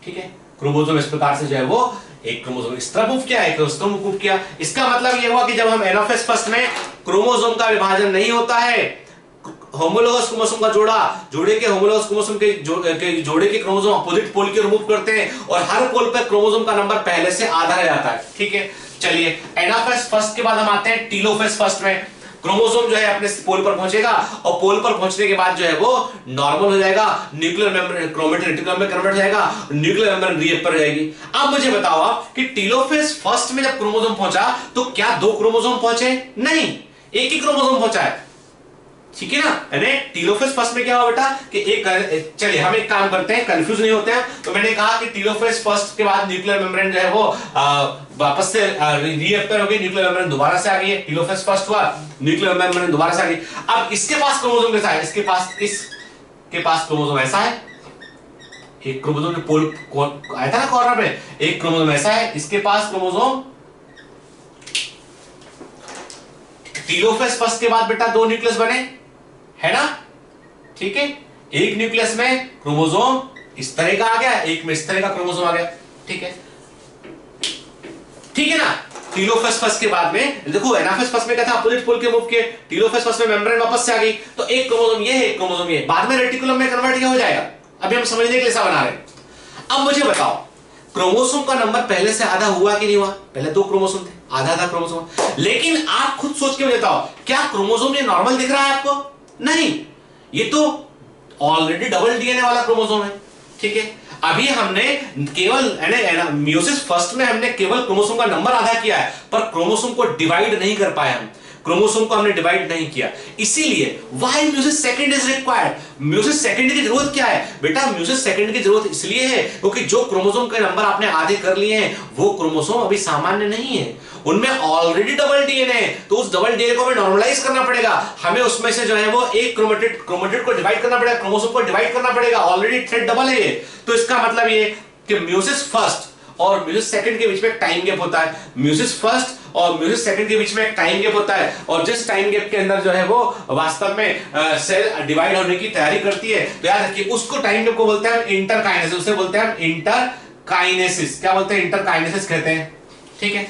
ठीक है, क्रोमोसोम इस प्रकार से जो है वो एक क्रोमोसोम इस तरह मूव किया, एक उस तरह मूव किया। इसका मतलब ये हुआ कि जब हम एनाफेज फर्स्ट में क्रोमोसोम का विभाजन नहीं होता है, होमोलोगस क्रोमोसोम का जोड़े के होमोलोगस क्रोमोसोम के जोड़े के क्रोमोसोम अपोजिट पोल के रिमूव करते हैं और हर पोल पर क्रोमोसोम का नंबर पहले से आधा रह जाता है। ठीक है, चलिए एनाफेज फर्स्ट के बाद हम आते हैं टीलोफेज फर्स्ट में। क्रोमोसोम जो है अपने पोल पर पहुंचेगा और पोल पर पहुंचने के बाद जो है वो नॉर्मल हो जाएगा, न्यूक्लियर मेम्ब्रेन क्रोमेटिन रेटिकुलम में कन्वर्ट हो जाएगा, न्यूक्लियर मेम्ब्रेन रीएपर हो जाएगी। अब मुझे बताओ आप कि टीलोफेज फर्स्ट में जब क्रोमोसोम पहुंचा तो क्या दो क्रोमोसोम पहुंचे? नहीं, एक ही क्रोमोसोम पहुंचा है। ठीक है ना, यानी टीलोफेज फर्स्ट में क्या हुआ बेटा कि एक, चलिए हम एक काम करते हैं, कंफ्यूज नहीं होते हैं। तो मैंने कहा कि टीलोफेज फर्स्ट के बाद न्यूक्लियर मेम्ब्रेन जो है वो वापस से रीअपियर हो गई, न्यूक्लियर मेम्ब्रेन दोबारा से आ गई है। टीलोफेज फर्स्ट हुआ, न्यूक्लियर मेम्ब्रेन दोबारा से आ गई। अब इसके पास क्रोमोसोम कैसा है? इसके पास क्रोमोसोम ऐसा है, एक क्रोमोसोम जो पोल आया था ना कॉर्नर में, एक क्रोमोसोम ऐसा है, इसके पास क्रोमोसोम। टीलोफेज फर्स्ट के बाद बेटा दो न्यूक्लियस बने, है ना? ठीक है, एक न्यूक्लियस में क्रोमोसोम इस तरह का आ गया, एक में इस तरह का क्रोमोसोम आ गया। ठीक है, ठीक है ना? टीलोफेज फर्स्ट के बाद में देखो एनाफेज फर्स्ट में क्या था, अपोजिट पोल के मूव किए, टीलोफेज फर्स्ट में मेम्ब्रेन वापस से आ गई, तो एक क्रोमोसोम ये है, एक क्रोमोसोम ये, बाद में रेटिकुलम में कन्वर्ट हो जाएगा। अभी हम समझने के लिए ऐसा बना रहे हैं। अब मुझे बताओ क्रोमोसोम का नंबर पहले से आधा हुआ कि नहीं हुआ? पहले दो क्रोमोसोम थे, आधा आधा क्रोमोसोम, लेकिन आप खुद सोच के बताओ क्या क्रोमोसोम ये नॉर्मल दिख रहा है आपको? नहीं, ये तो ऑलरेडी डबल डीएनए वाला क्रोमोसोम है। ठीक है, अभी हमने केवल मियोसिस फर्स्ट में हमने केवल क्रोमोसोम का नंबर आधा किया है, पर क्रोमोसोम को डिवाइड नहीं कर पाए हम, क्रोमोसोम को हमने डिवाइड नहीं किया। इसीलिए why meiosis second is required. Meiosis second की जरूरत क्या है बेटा? म्यूसिस सेकंड की जरूरत इसलिए है क्योंकि जो क्रोमोसोम के नंबर आपने आधे कर लिए हैं वो क्रोमोसोम अभी सामान्य नहीं है, उनमें ऑलरेडी डबल डीएनए है। तो उस डबल डीएनए को हमें नॉर्मलाइज करना पड़ेगा, हमें उसमें से जो है वो एक क्रोमेटिड को डिवाइड करना पड़ेगा, क्रोमोसोम को डिवाइड करना पड़ेगा, ऑलरेडी थ्रेड डबल है। तो इसका मतलब ये कि म्यूसिस फर्स्ट और म्यूसिस सेकंड के बीच में एक टाइम गैप होता है, म्यूसिस फर्स्ट और म्यूसिस सेकंड के बीच में एक टाइम गैप होता है, और जिस टाइम गैप के अंदर जो है वो वास्तव में सेल डिवाइड होने की तैयारी करती है, तो याद रखिए उसको टाइम गैप को बोलते हैं इंटरकाइनेसिस, उसे बोलते हैं इंटरकाइनेसिस। क्या बोलते हैं? इंटरकाइनेसिस कहते हैं। ठीक है,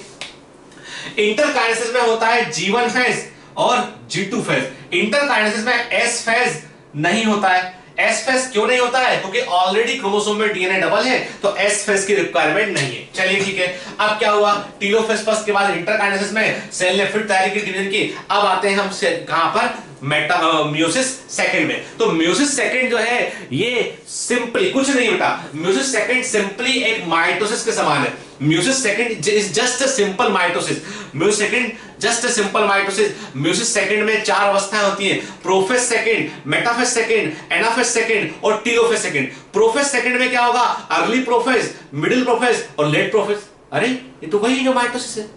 इंटरकाइनेसिस में होता है G1 फेज और G2 फेज। इंटरकाइनेसिस में S फेज नहीं होता है। S फेज क्यों नहीं होता है? क्योंकि ऑलरेडी क्रोमोसोम में डीएनए डबल है, तो S फेज की रिक्वायरमेंट नहीं है। चलिए ठीक है, अब क्या हुआ? टीलोफेज फर्स्ट के बाद इंटरकाइनेसिस में सेल ने फिर तैयारी की डिवीजन की। अब आते हैं हम कहां पर? म्यूसिस सेकंड में। तो म्यूसिस सेकंड जो है ये सिंपली कुछ नहीं बेटा, म्यूसिस सेकंड सिंपली एक माइटोसिस के समान है। Meiosis second is just a simple mitosis. Meiosis second just a simple mitosis. Meiosis second में चार अवस्थाएं होती हैं, prophase second, metaphase second, anaphase second और टीलोफेज सेकंड। प्रोफेज सेकंड में क्या होगा? अर्ली प्रोफेज, मिडिल प्रोफेज और लेट प्रोफेज। अरे ये तो वही जो माइटोसिस है।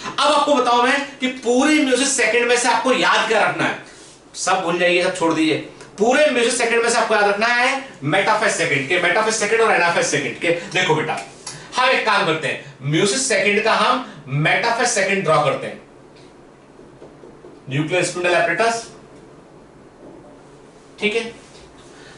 अब आपको बताओ मैं कि पूरे म्यूसिस सेकंड में से आपको याद क्या रखना है? सब भूल जाइए, सब छोड़ दीजिए। पूरे म्यूसिस सेकंड में से आपको याद रखना है मेटाफेज सेकंड के, मेटाफेज सेकंड और एनाफेज सेकंड के। देखो बेटा, हम एक काम करते हैं, म्यूसिस सेकंड का हम मेटाफेज सेकंड ड्रॉ करते हैं। Nuclear spindle apparatus. ठीक है,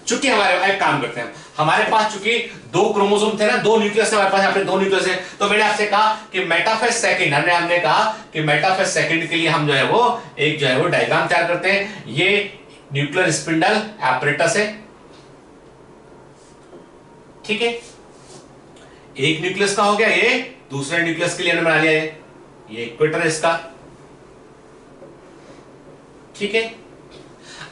चूंकि हमारे एक काम करते हैं, हमारे पास चूंकि दो क्रोमोसोम थे ना, दो न्यूक्लियस हमारे पास, यहाँ पे दो न्यूक्लियस है, तो मैंने आपसे कहा कि मेटाफेज सेकंड, हमने कहा कि मेटाफेज सेकंड के लिए हम जो है वो एक जो है वो डायग्राम तैयार करते हैं। ये न्यूक्लियर स्पिंडल एपरेटस है। ठीक है, एक न्यूक्लियस का हो गया, ये दूसरे न्यूक्लियस के लिए हमने बना लिया ये इक्वेटर है इसका। ठीक है,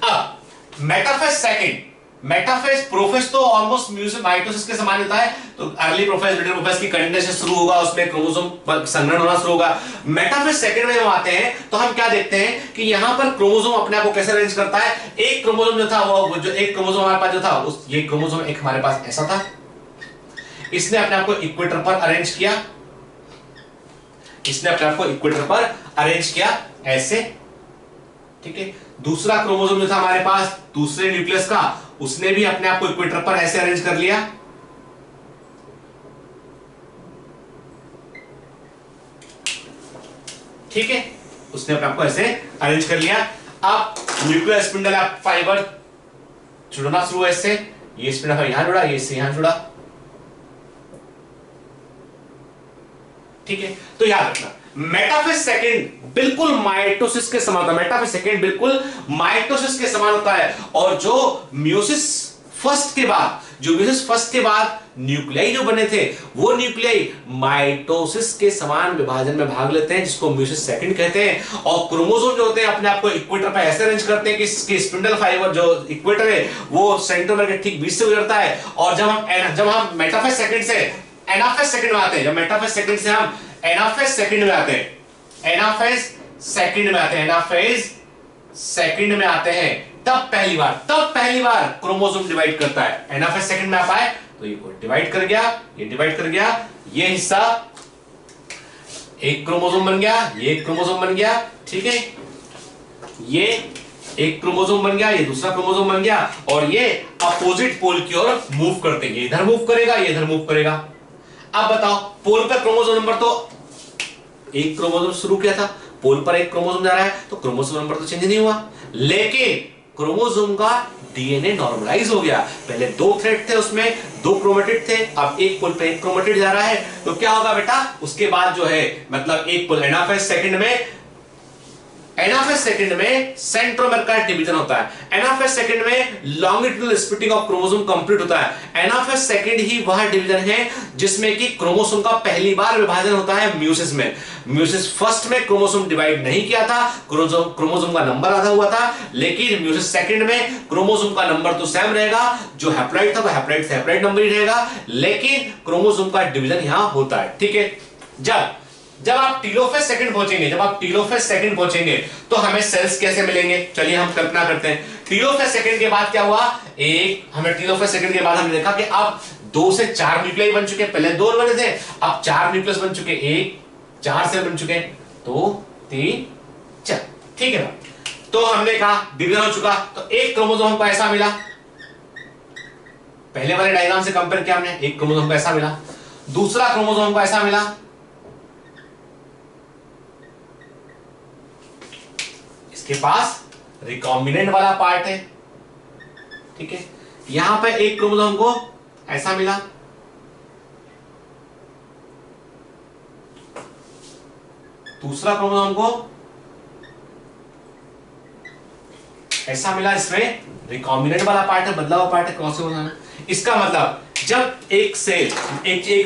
अब मेटाफेज सेकंड, मेटाफेज प्रोफेज तो ऑलमोस्ट माइटोसिस के समान होता है। तो अर्ली प्रोफेज, मिडिल प्रोफेज की कंडेंसेशन शुरू होगा, उसमें क्रोमोसोम संग्रहण होना शुरू होगा। मेटाफेज सेकंड में हम आते हैं तो हम क्या देखते हैं कि यहां पर क्रोमोसोम अपने आप को कैसे अरेंज करता है। एक क्रोमोसोम जो था वो जो एक क्रोमोसोम हमारे पास जो था उस ये क्रोमोसोम एक हमारे पास ऐसा था, इसने अपने आप को इक्वेटर पर अरेंज किया, इसने अपने आप को इक्वेटर पर अरेंज किया ऐसे। ठीक है, दूसरा क्रोमोसोम जो था हमारे पास दूसरे न्यूक्लियस का, उसने भी अपने आप को इक्वेटर पर ऐसे अरेंज कर लिया। ठीक है, उसने अपने आप को ऐसे अरेंज कर लिया। अब न्यूक्लियर स्पिंडल फाइबर जुड़ना शुरू है इससे, ये स्पिंडल फाइबर यहां जुड़ा, ये इससे यहां जुड़ा। ठीक है, तो याद रखना मेटाफेज सेकंड बिल्कुल माइटोसिस के समान होता है, मेटाफेज सेकंड बिल्कुल माइटोसिस के समान होता है। और जो म्यूसिस फर्स्ट के बाद न्यूक्लियाई जो बने थे वो न्यूक्लियाई माइटोसिस के समान विभाजन में भाग लेते हैं, जिसको म्यूसिस सेकंड कहते हैं। और क्रोमोसोम जो होते हैं अपने आप को इक्वेटर पे ऐसे अरेंज करते हैं कि स्पिंडल फाइबर जो इक्वेटर है वो सेंट्रोमर के ठीक बीच से गुजरता है। और जब हम मेटाफेज सेकंड से एनाफेज सेकंड में आते हैं, जब मेटाफेज सेकंड से हम एनाफेज सेकंड में आते हैं, एनाफेज सेकंड में आते हैं, तब पहली बार क्रोमोसोम डिवाइड करता है। एनाफेज सेकंड में आप आए तो ये डिवाइड कर गया, ये हिस्सा एक क्रोमोसोम बन गया, ये एक क्रोमोसोम बन गया, ठीक है, ये एक क्रोमोसोम बन गया, ये दूसरा क्रोमोसोम बन गया, और ये अपोजिट पोल की ओर मूव करते हैं, ये इधर मूव करेगा, ये इधर मूव करेगा। अब बताओ, पोल पर क्रोमोसोम नंबर तो एक क्रोमोसोम शुरू किया था, पोल पर एक क्रोमोसोम जा रहा है तो क्रोमोसोम नंबर तो चेंज नहीं हुआ, लेकिन क्रोमोसोम का डीएनए नॉर्मलाइज हो गया। पहले 2 थ्रेड थे, उसमें 2 क्रोमेटिड थे, अब एक पोल पे एक क्रोमेटिड जा रहा है, तो क्या होगा बेटा, उसके बाद जो है मतलब एक पोल एनाफेज सेकंड में सेंट्रोमर का डिवीजन होता है। एनाफेज सेकंड में longitudinal splitting of chromosome complete होता है। एनाफेज सेकंड ही वह डिवीजन है जिसमें कि क्रोमोसोम का पहली बार विभाजन होता है म्यूसिस में। म्यूसिस फर्स्ट में क्रोमोसोम डिवाइड नहीं किया था, क्रोमोसोम का नंबर आधा हुआ था, लेकिन म्यूसिस सेकंड में क्रोमोसोम का नंबर तो सेम रहेगा, जो हैप्लॉइड था वो हैप्लॉइड से हैप्लॉइड नंबर ही रहेगा, लेकिन क्रोमोसोम का डिवीजन यहां होता है, ठीक है। जब आप टीलोफेज सेकंड पहुंचेंगे, तो हमें सेल्स कैसे मिलेंगे, चलिए हम कल्पना करते हैं। टीलोफेज सेकंड के बाद क्या हुआ, टीलोफेज सेकंड के बाद हमने देखा कि अब 2 से 4 न्यूक्लियाई बन चुके, पहले 2 बने थे, अब 4 न्यूक्लियस बन चुके, 4 सेल बन चुके, 2 3 4, ठीक है ना। तो हमने कहा डिवीजन हो चुका, तो एक क्रोमोसोम हमको ऐसा मिला, पहले वाले डायग्राम से कंपेयर किया हमने, एक क्रोमोसोम को ऐसा मिला, दूसरा क्रोमोसोम हमको ऐसा मिला, इसके पास रिकॉम्बिनेंट वाला पार्ट है, ठीक है। यहां पे एक क्रोमोसोम को ऐसा मिला, दूसरा क्रोमोसोम को ऐसा मिला, इसमें रिकॉम्बिनेंट वाला पार्ट है, बदला हुआ पार्ट है, क्रॉस बनाना। इसका मतलब जब एक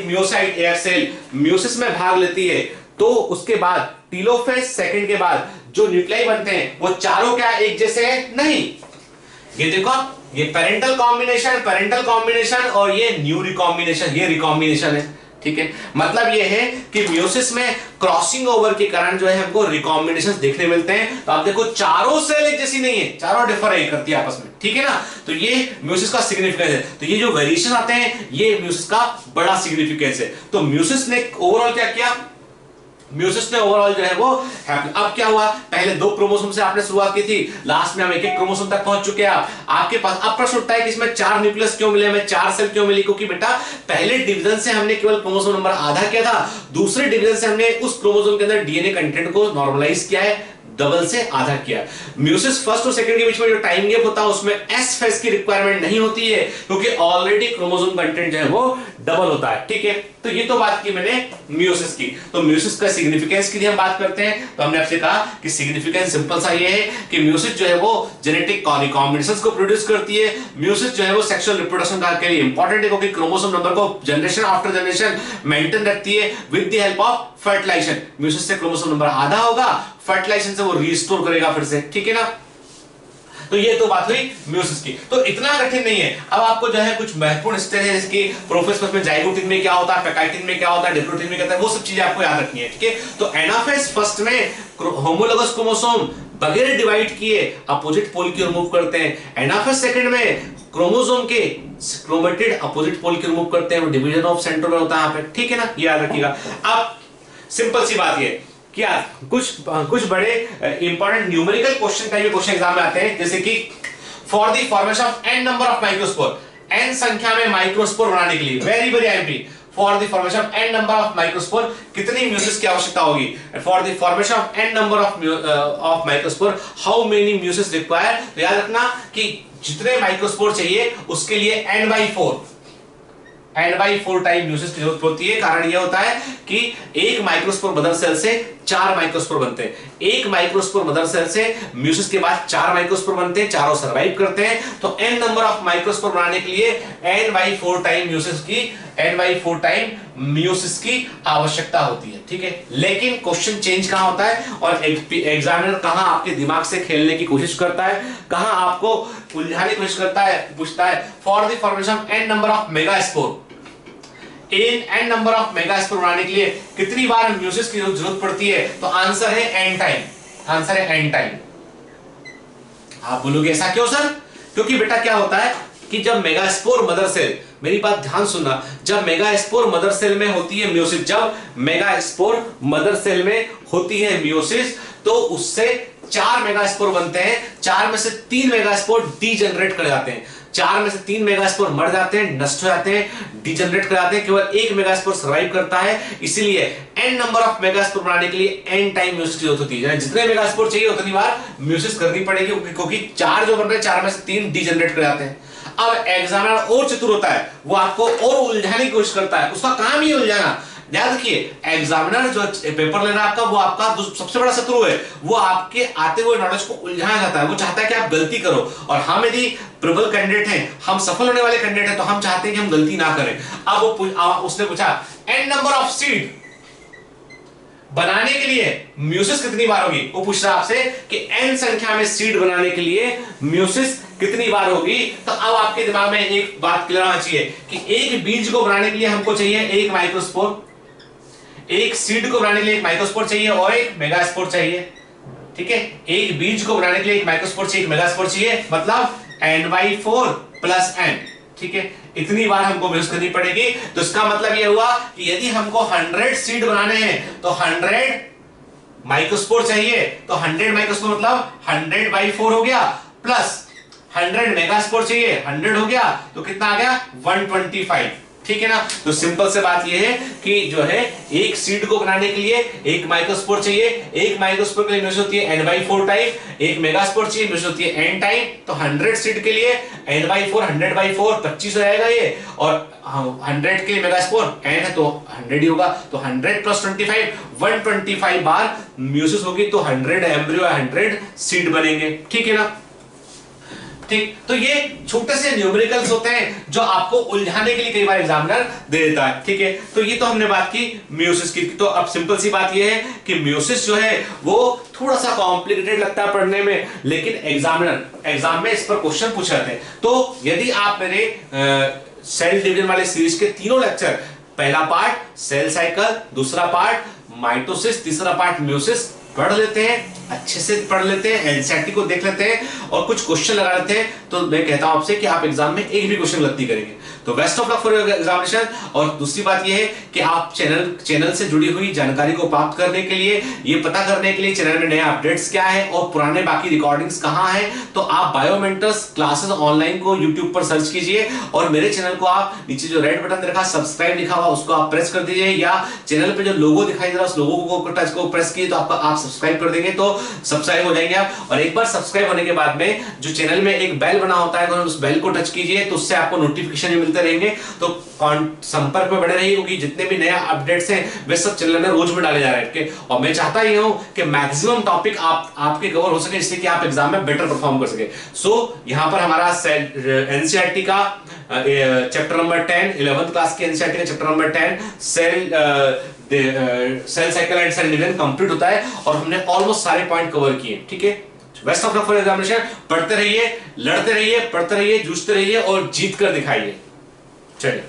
मियोसाइट या सेल म्यूसिस में भाग लेती है, तो उसके बाद टीलोफेज सेकंड के बाद जो न्यूक्लियाई बनते हैं वो चारों क्या एक जैसे हैं? नहीं। ये देखो, ये पेरेंटल कॉम्बिनेशन और ये न्यू रिकॉम्बिनेशन, ये रिकॉम्बिनेशन है, ठीक है। मतलब ये है कि म्यूसिस में क्रॉसिंग ओवर के कारण जो है हमको रिकॉम्बिनेशंस देखने मिलते हैं। तो आप देखो चारों सेल एक जैसी नहीं है, चारों डिफर करती है आपस में, ठीक है ना। तो ये म्यूसिस का सिग्निफिकेंस है। तो ये जो वेरिएशन आते हैं ये म्यूसिस का बड़ा सिग्निफिकेंस है। तो म्यूसिस ने ओवरऑल क्या किया, म्यूसिस ने ओवरऑल जो है वो अब क्या हुआ, पहले 2 क्रोमोसोम से आपने शुरुआत की थी, लास्ट में हम एक क्रोमोसोम तक पहुंच चुके हैं। आपके पास अब प्रश्न उठता है कि इसमें 4 न्यूक्लियस क्यों मिले, हमें 4 सेल क्यों मिली, क्योंकि बेटा पहले डिवीजन से हमने केवल क्रोमोसोम नंबर आधा किया था, दूसरे डिवीजन से हमने उस क्रोमोसोम के अंदर डीएनए कंटेंट को नॉर्मलाइज किया है, डबल से आधा किया। म्यूसिस फर्स्ट और सेकंड के बीच में जो टाइम गैप होता है उसमें एस फेज की रिक्वायरमेंट नहीं होती है, क्योंकि ऑलरेडी क्रोमोसोम कंटेंट जो है वो डबल होता है, ठीक है। तो ये तो बात की मैंने म्यूसिस की। तो म्यूसिस का सिग्निफिकेंस की हम बात करते हैं, तो हमने आपसे कहा कि सिग्निफिकेंस सिंपल सा ये है कि म्यूसिस जो है वो जेनेटिक रिकॉम्बिनेशंस को प्रोड्यूस करती है। म्यूसिस जो है वो सेक्सुअल रिप्रोडक्शन के लिए इंपॉर्टेंट है, क्योंकि क्रोमोसोम नंबर को जनरेशन आफ्टर जनरेशन मेंटेन रखती है with the help of fertilisation. Meiosis से क्रोमोसोम नंबर आधा होगा, फर्टिलाइजेशन से वो रिस्टोर करेगा फिर से, ठीक है ना। तो ये तो बात हुई म्यूसिस की। तो इतना कठिन नहीं है। अब आपको जो है कुछ महत्वपूर्ण स्टेज है, जैसे कि प्रोफेज में जाइगोटिन में क्या होता है, पैकाइटिन में क्या होता है, डिप्लोटिन में क्या होता है, वो सब चीजें आपको याद रखनी है, ठीक है। तो एनाफेज फर्स्ट में होमोलोगस क्रोमोसोम बगैर डिवाइड किए अपोजिट पोल की ओर मूव करते हैं। एनाफेज सेकंड में क्रोमोसोम के क्रोमेटिड अपोजिट पोल की ओर मूव करते हैं, डिवीजन ऑफ सेंट्रोमर होता है यहाँ पे, ठीक है ना, ये याद रखिएगा। अब सिंपल सी बात ये क्या, कुछ बड़े इंपॉर्टेंट न्यूमेरिकल क्वेश्चन टाइप के क्वेश्चन एग्जाम में आते हैं, जैसे कि for the formation of n number of microspore, n संख्या में माइक्रोस्पोर बनाने के लिए, very very IMP, for the formation of n number of microspore कितनी म्यूसिस की आवश्यकता होगी, for the formation of n number of microspore how many meiosis require. तो याद रखना कि जितने माइक्रोस्पोर चाहिए उसके लिए n/4 टाइम म्यूसिस की जरूरत होती है। कारण यह होता है कि एक माइक्रोस्पोर मदर सेल से 4 माइक्रोस्पोर बनते हैं। एक माइक्रोस्पोर मदर सेल से म्यूसिस के बाद 4 माइक्रोस्पोर बनते हैं, चारों सर्वाइव करते हैं। तो n नंबर ऑफ माइक्रोस्पोर बनाने के लिए n/4 टाइम म्यूसिस की आवश्यकता होती है, ठीक है। लेकिन क्वेश्चन चेंज कहां होता है और एग्जामिनर कहां आपके दिमाग से खेलने की कोशिश करता है, कहां आपको उलझाने की कोशिश करता है, पूछता है for the formation of n number of megaspore, n number of megaspore बनाने के लिए कितनी बार म्यूसिस की जरूरत पड़ती है? तो आंसर है n टाइम, आंसर है n टाइम। आप बोलोगे ऐसा क्यों सर? क्योंकि बेटा क्या होता है कि जब मेगास्पोर मदर सेल, मेरी बात ध्यान सुनना, जब मेगास्पोर मदर सेल में होती है म्यूसिस, जब मेगास्पोर मदर सेल में होती है म्यूसिस, तो उससे 4 मेगास्पोर बनते हैं, 4 में से 3 मेगास्पोर डीजनरेट कर जाते हैं, 4 में से 3 मेगास्पोर मर जाते हैं, नष्ट हो जाते हैं, डीजनरेट कर जाते हैं, केवल 1 मेगास्पोर सर्वाइव करता है। इसीलिए n नंबर ऑफ मेगास्पोर बनाने के लिए n टाइम म्यूसिस की जरूरत होती है, जितने मेगास्पोर चाहिए उतनी बार म्यूसिस करनी पड़ेगी, क्योंकि 4 जो बन रहे हैं 4 में से 3 डीजनरेट कर जाते हैं। अब एग्जामिनर और चतुर होता है, वो आपको और उलझाने की कोशिश करता है, उसका काम ही उलझाना। याद रखिए, एग्जामिनर जो पेपर ले रहा है आपका, वो आपका सबसे बड़ा शत्रु है, वो आपके आते हुए नॉलेज को उलझाना चाहता है, वो चाहता है कि आप गलती करो। और हम यदि प्रबल कैंडिडेट हैं, हम सफल होने वाले कैंडिडेट हैं, तो हम चाहते हैं कि हम गलती ना करें। अब उसने पूछा n नंबर ऑफ सीड बनाने के लिए म्यूसिस कितनी बार होगी, वो पूछ रहा आपसे कि n संख्या में सीड बनाने के लिए म्यूसिस कितनी बार होगी। तो अब आपके दिमाग में एक बात क्लियर होना चाहिए कि एक बीज को बनाने के लिए हमको चाहिए 1 माइक्रोस्पोर, एक सीड को बनाने के लिए 1 माइक्रोस्पोर चाहिए और 1 मेगास्पोर चाहिए, ठीक है। एक बीज को बनाने के लिए 1 माइक्रोस्पोर चाहिए, 1 मेगास्पोर चाहिए, मतलब n/4 प्लस n, ठीक है। इतनी बार हमको म्यूसिस करनी पड़ेगी। तो इसका मतलब यह हुआ कि यदि हमको 100 सीड बनाने हैं तो 100 माइक्रोस्पोर चाहिए, तो 100 माइक्रोस्पोर मतलब 100/4 हो गया, प्लस 100 मेगास्पोर चाहिए, 100 हो गया, तो कितना आ गया 125, ठीक है ना। तो सिंपल से बात यह है कि जो है एक सीड को बनाने के लिए 1 माइक्रोस्पोर चाहिए, 1 माइक्रोस्पोर के लिए म्यूसिस होती है n/4 टाइम, 1 मेगास्पोर चाहिए म्यूसिस होती है n टाइम। तो 100 सीड के लिए n/4 100/4 25 हो जाएगा ये, और 100 के लिए मेगास्पोर n है तो 100 ही होगा, तो 100 प्लस 25 125 बार म्यूसिस होगी, तो 100 एम्ब्रियो 100 सीड बनेंगे, ठीक है ना। ठीक, तो ये छोटे से न्यूमेरिकल्स होते हैं जो आपको उलझाने के लिए कई बार एग्जामिनर दे देता है, ठीक है। तो ये तो हमने बात की म्यूसिस की। तो अब सिंपल सी बात ये है कि म्यूसिस जो है वो थोड़ा सा कॉम्प्लिकेटेड लगता है पढ़ने में, लेकिन एग्जामिनर एग्जाम में इस पर क्वेश्चन पूछ रहे थे। तो यदि आप मेरे सेल डिवीजन वाले सीरीज के तीनों लेक्चर, पहला पार्ट सेल साइकिल, दूसरा पार्ट माइटोसिस, तीसरा पार्ट म्यूसिस पढ़ लेते हैं, अच्छे से पढ़ लेते हैं, एनसीईआरटी को देख लेते हैं और कुछ क्वेश्चन लगा लेते हैं, तो मैं कहता हूं आपसे कि आप एग्जाम में एक भी क्वेश्चन गलती करेंगे। तो best of luck for your examination. और दूसरी बात यह है कि आप चैनल से जुड़ी हुई जानकारी को प्राप्त करने के लिए, ये पता करने के लिए चैनल में नए अपडेट्स क्या है और पुराने बाकी रिकॉर्डिंग्स कहां है, तो आप बायोमेंटर्स क्लासेस ऑनलाइन को यूट्यूब पर सर्च कीजिए और मेरे चैनल को आप नीचे जो रेड बटन देखा सब्सक्राइब लिखा हुआ उसको आप प्रेस कर दीजिए, या चैनल पे जो लोगो दिखाई दे रहा है उस लोगो को टच को प्रेस कीजिए, तो आप सब्सक्राइब कर देंगे, तो सब्सक्राइब हो जाएंगे आप। और एक बार सब्सक्राइब होने के बाद में जो चैनल में एक बेल बना होता है, उस बेल को टच कीजिए, तो उससे आपको नोटिफिकेशन मिलते रहेंगे। तो संपर्क में बने रहिए, क्योंकि जितने भी नया अपडेट्स हैं वे सब चैनल में रोज में डाले जा रहे हैं। और मैं चाहता ही हूं कि मैक्सिमम टॉपिक आपके कवर हो सके, जिससे कि आप एग्जाम में बेटर परफॉर्म कर सके। सो यहां पर हमारा एनसीईआरटी का चैप्टर नंबर 10 11th क्लास के एनसीईआरटी का chapter number 10 cell cycle and cell division complete होता है और हमने ऑलमोस्ट सारे पॉइंट कवर किए, ठीक है। Best of luck for examination. पढ़ते रहिए, लड़ते रहिए, पढ़ते रहिए, जूझते रहिए और जीत कर दिखाइए। चलिए।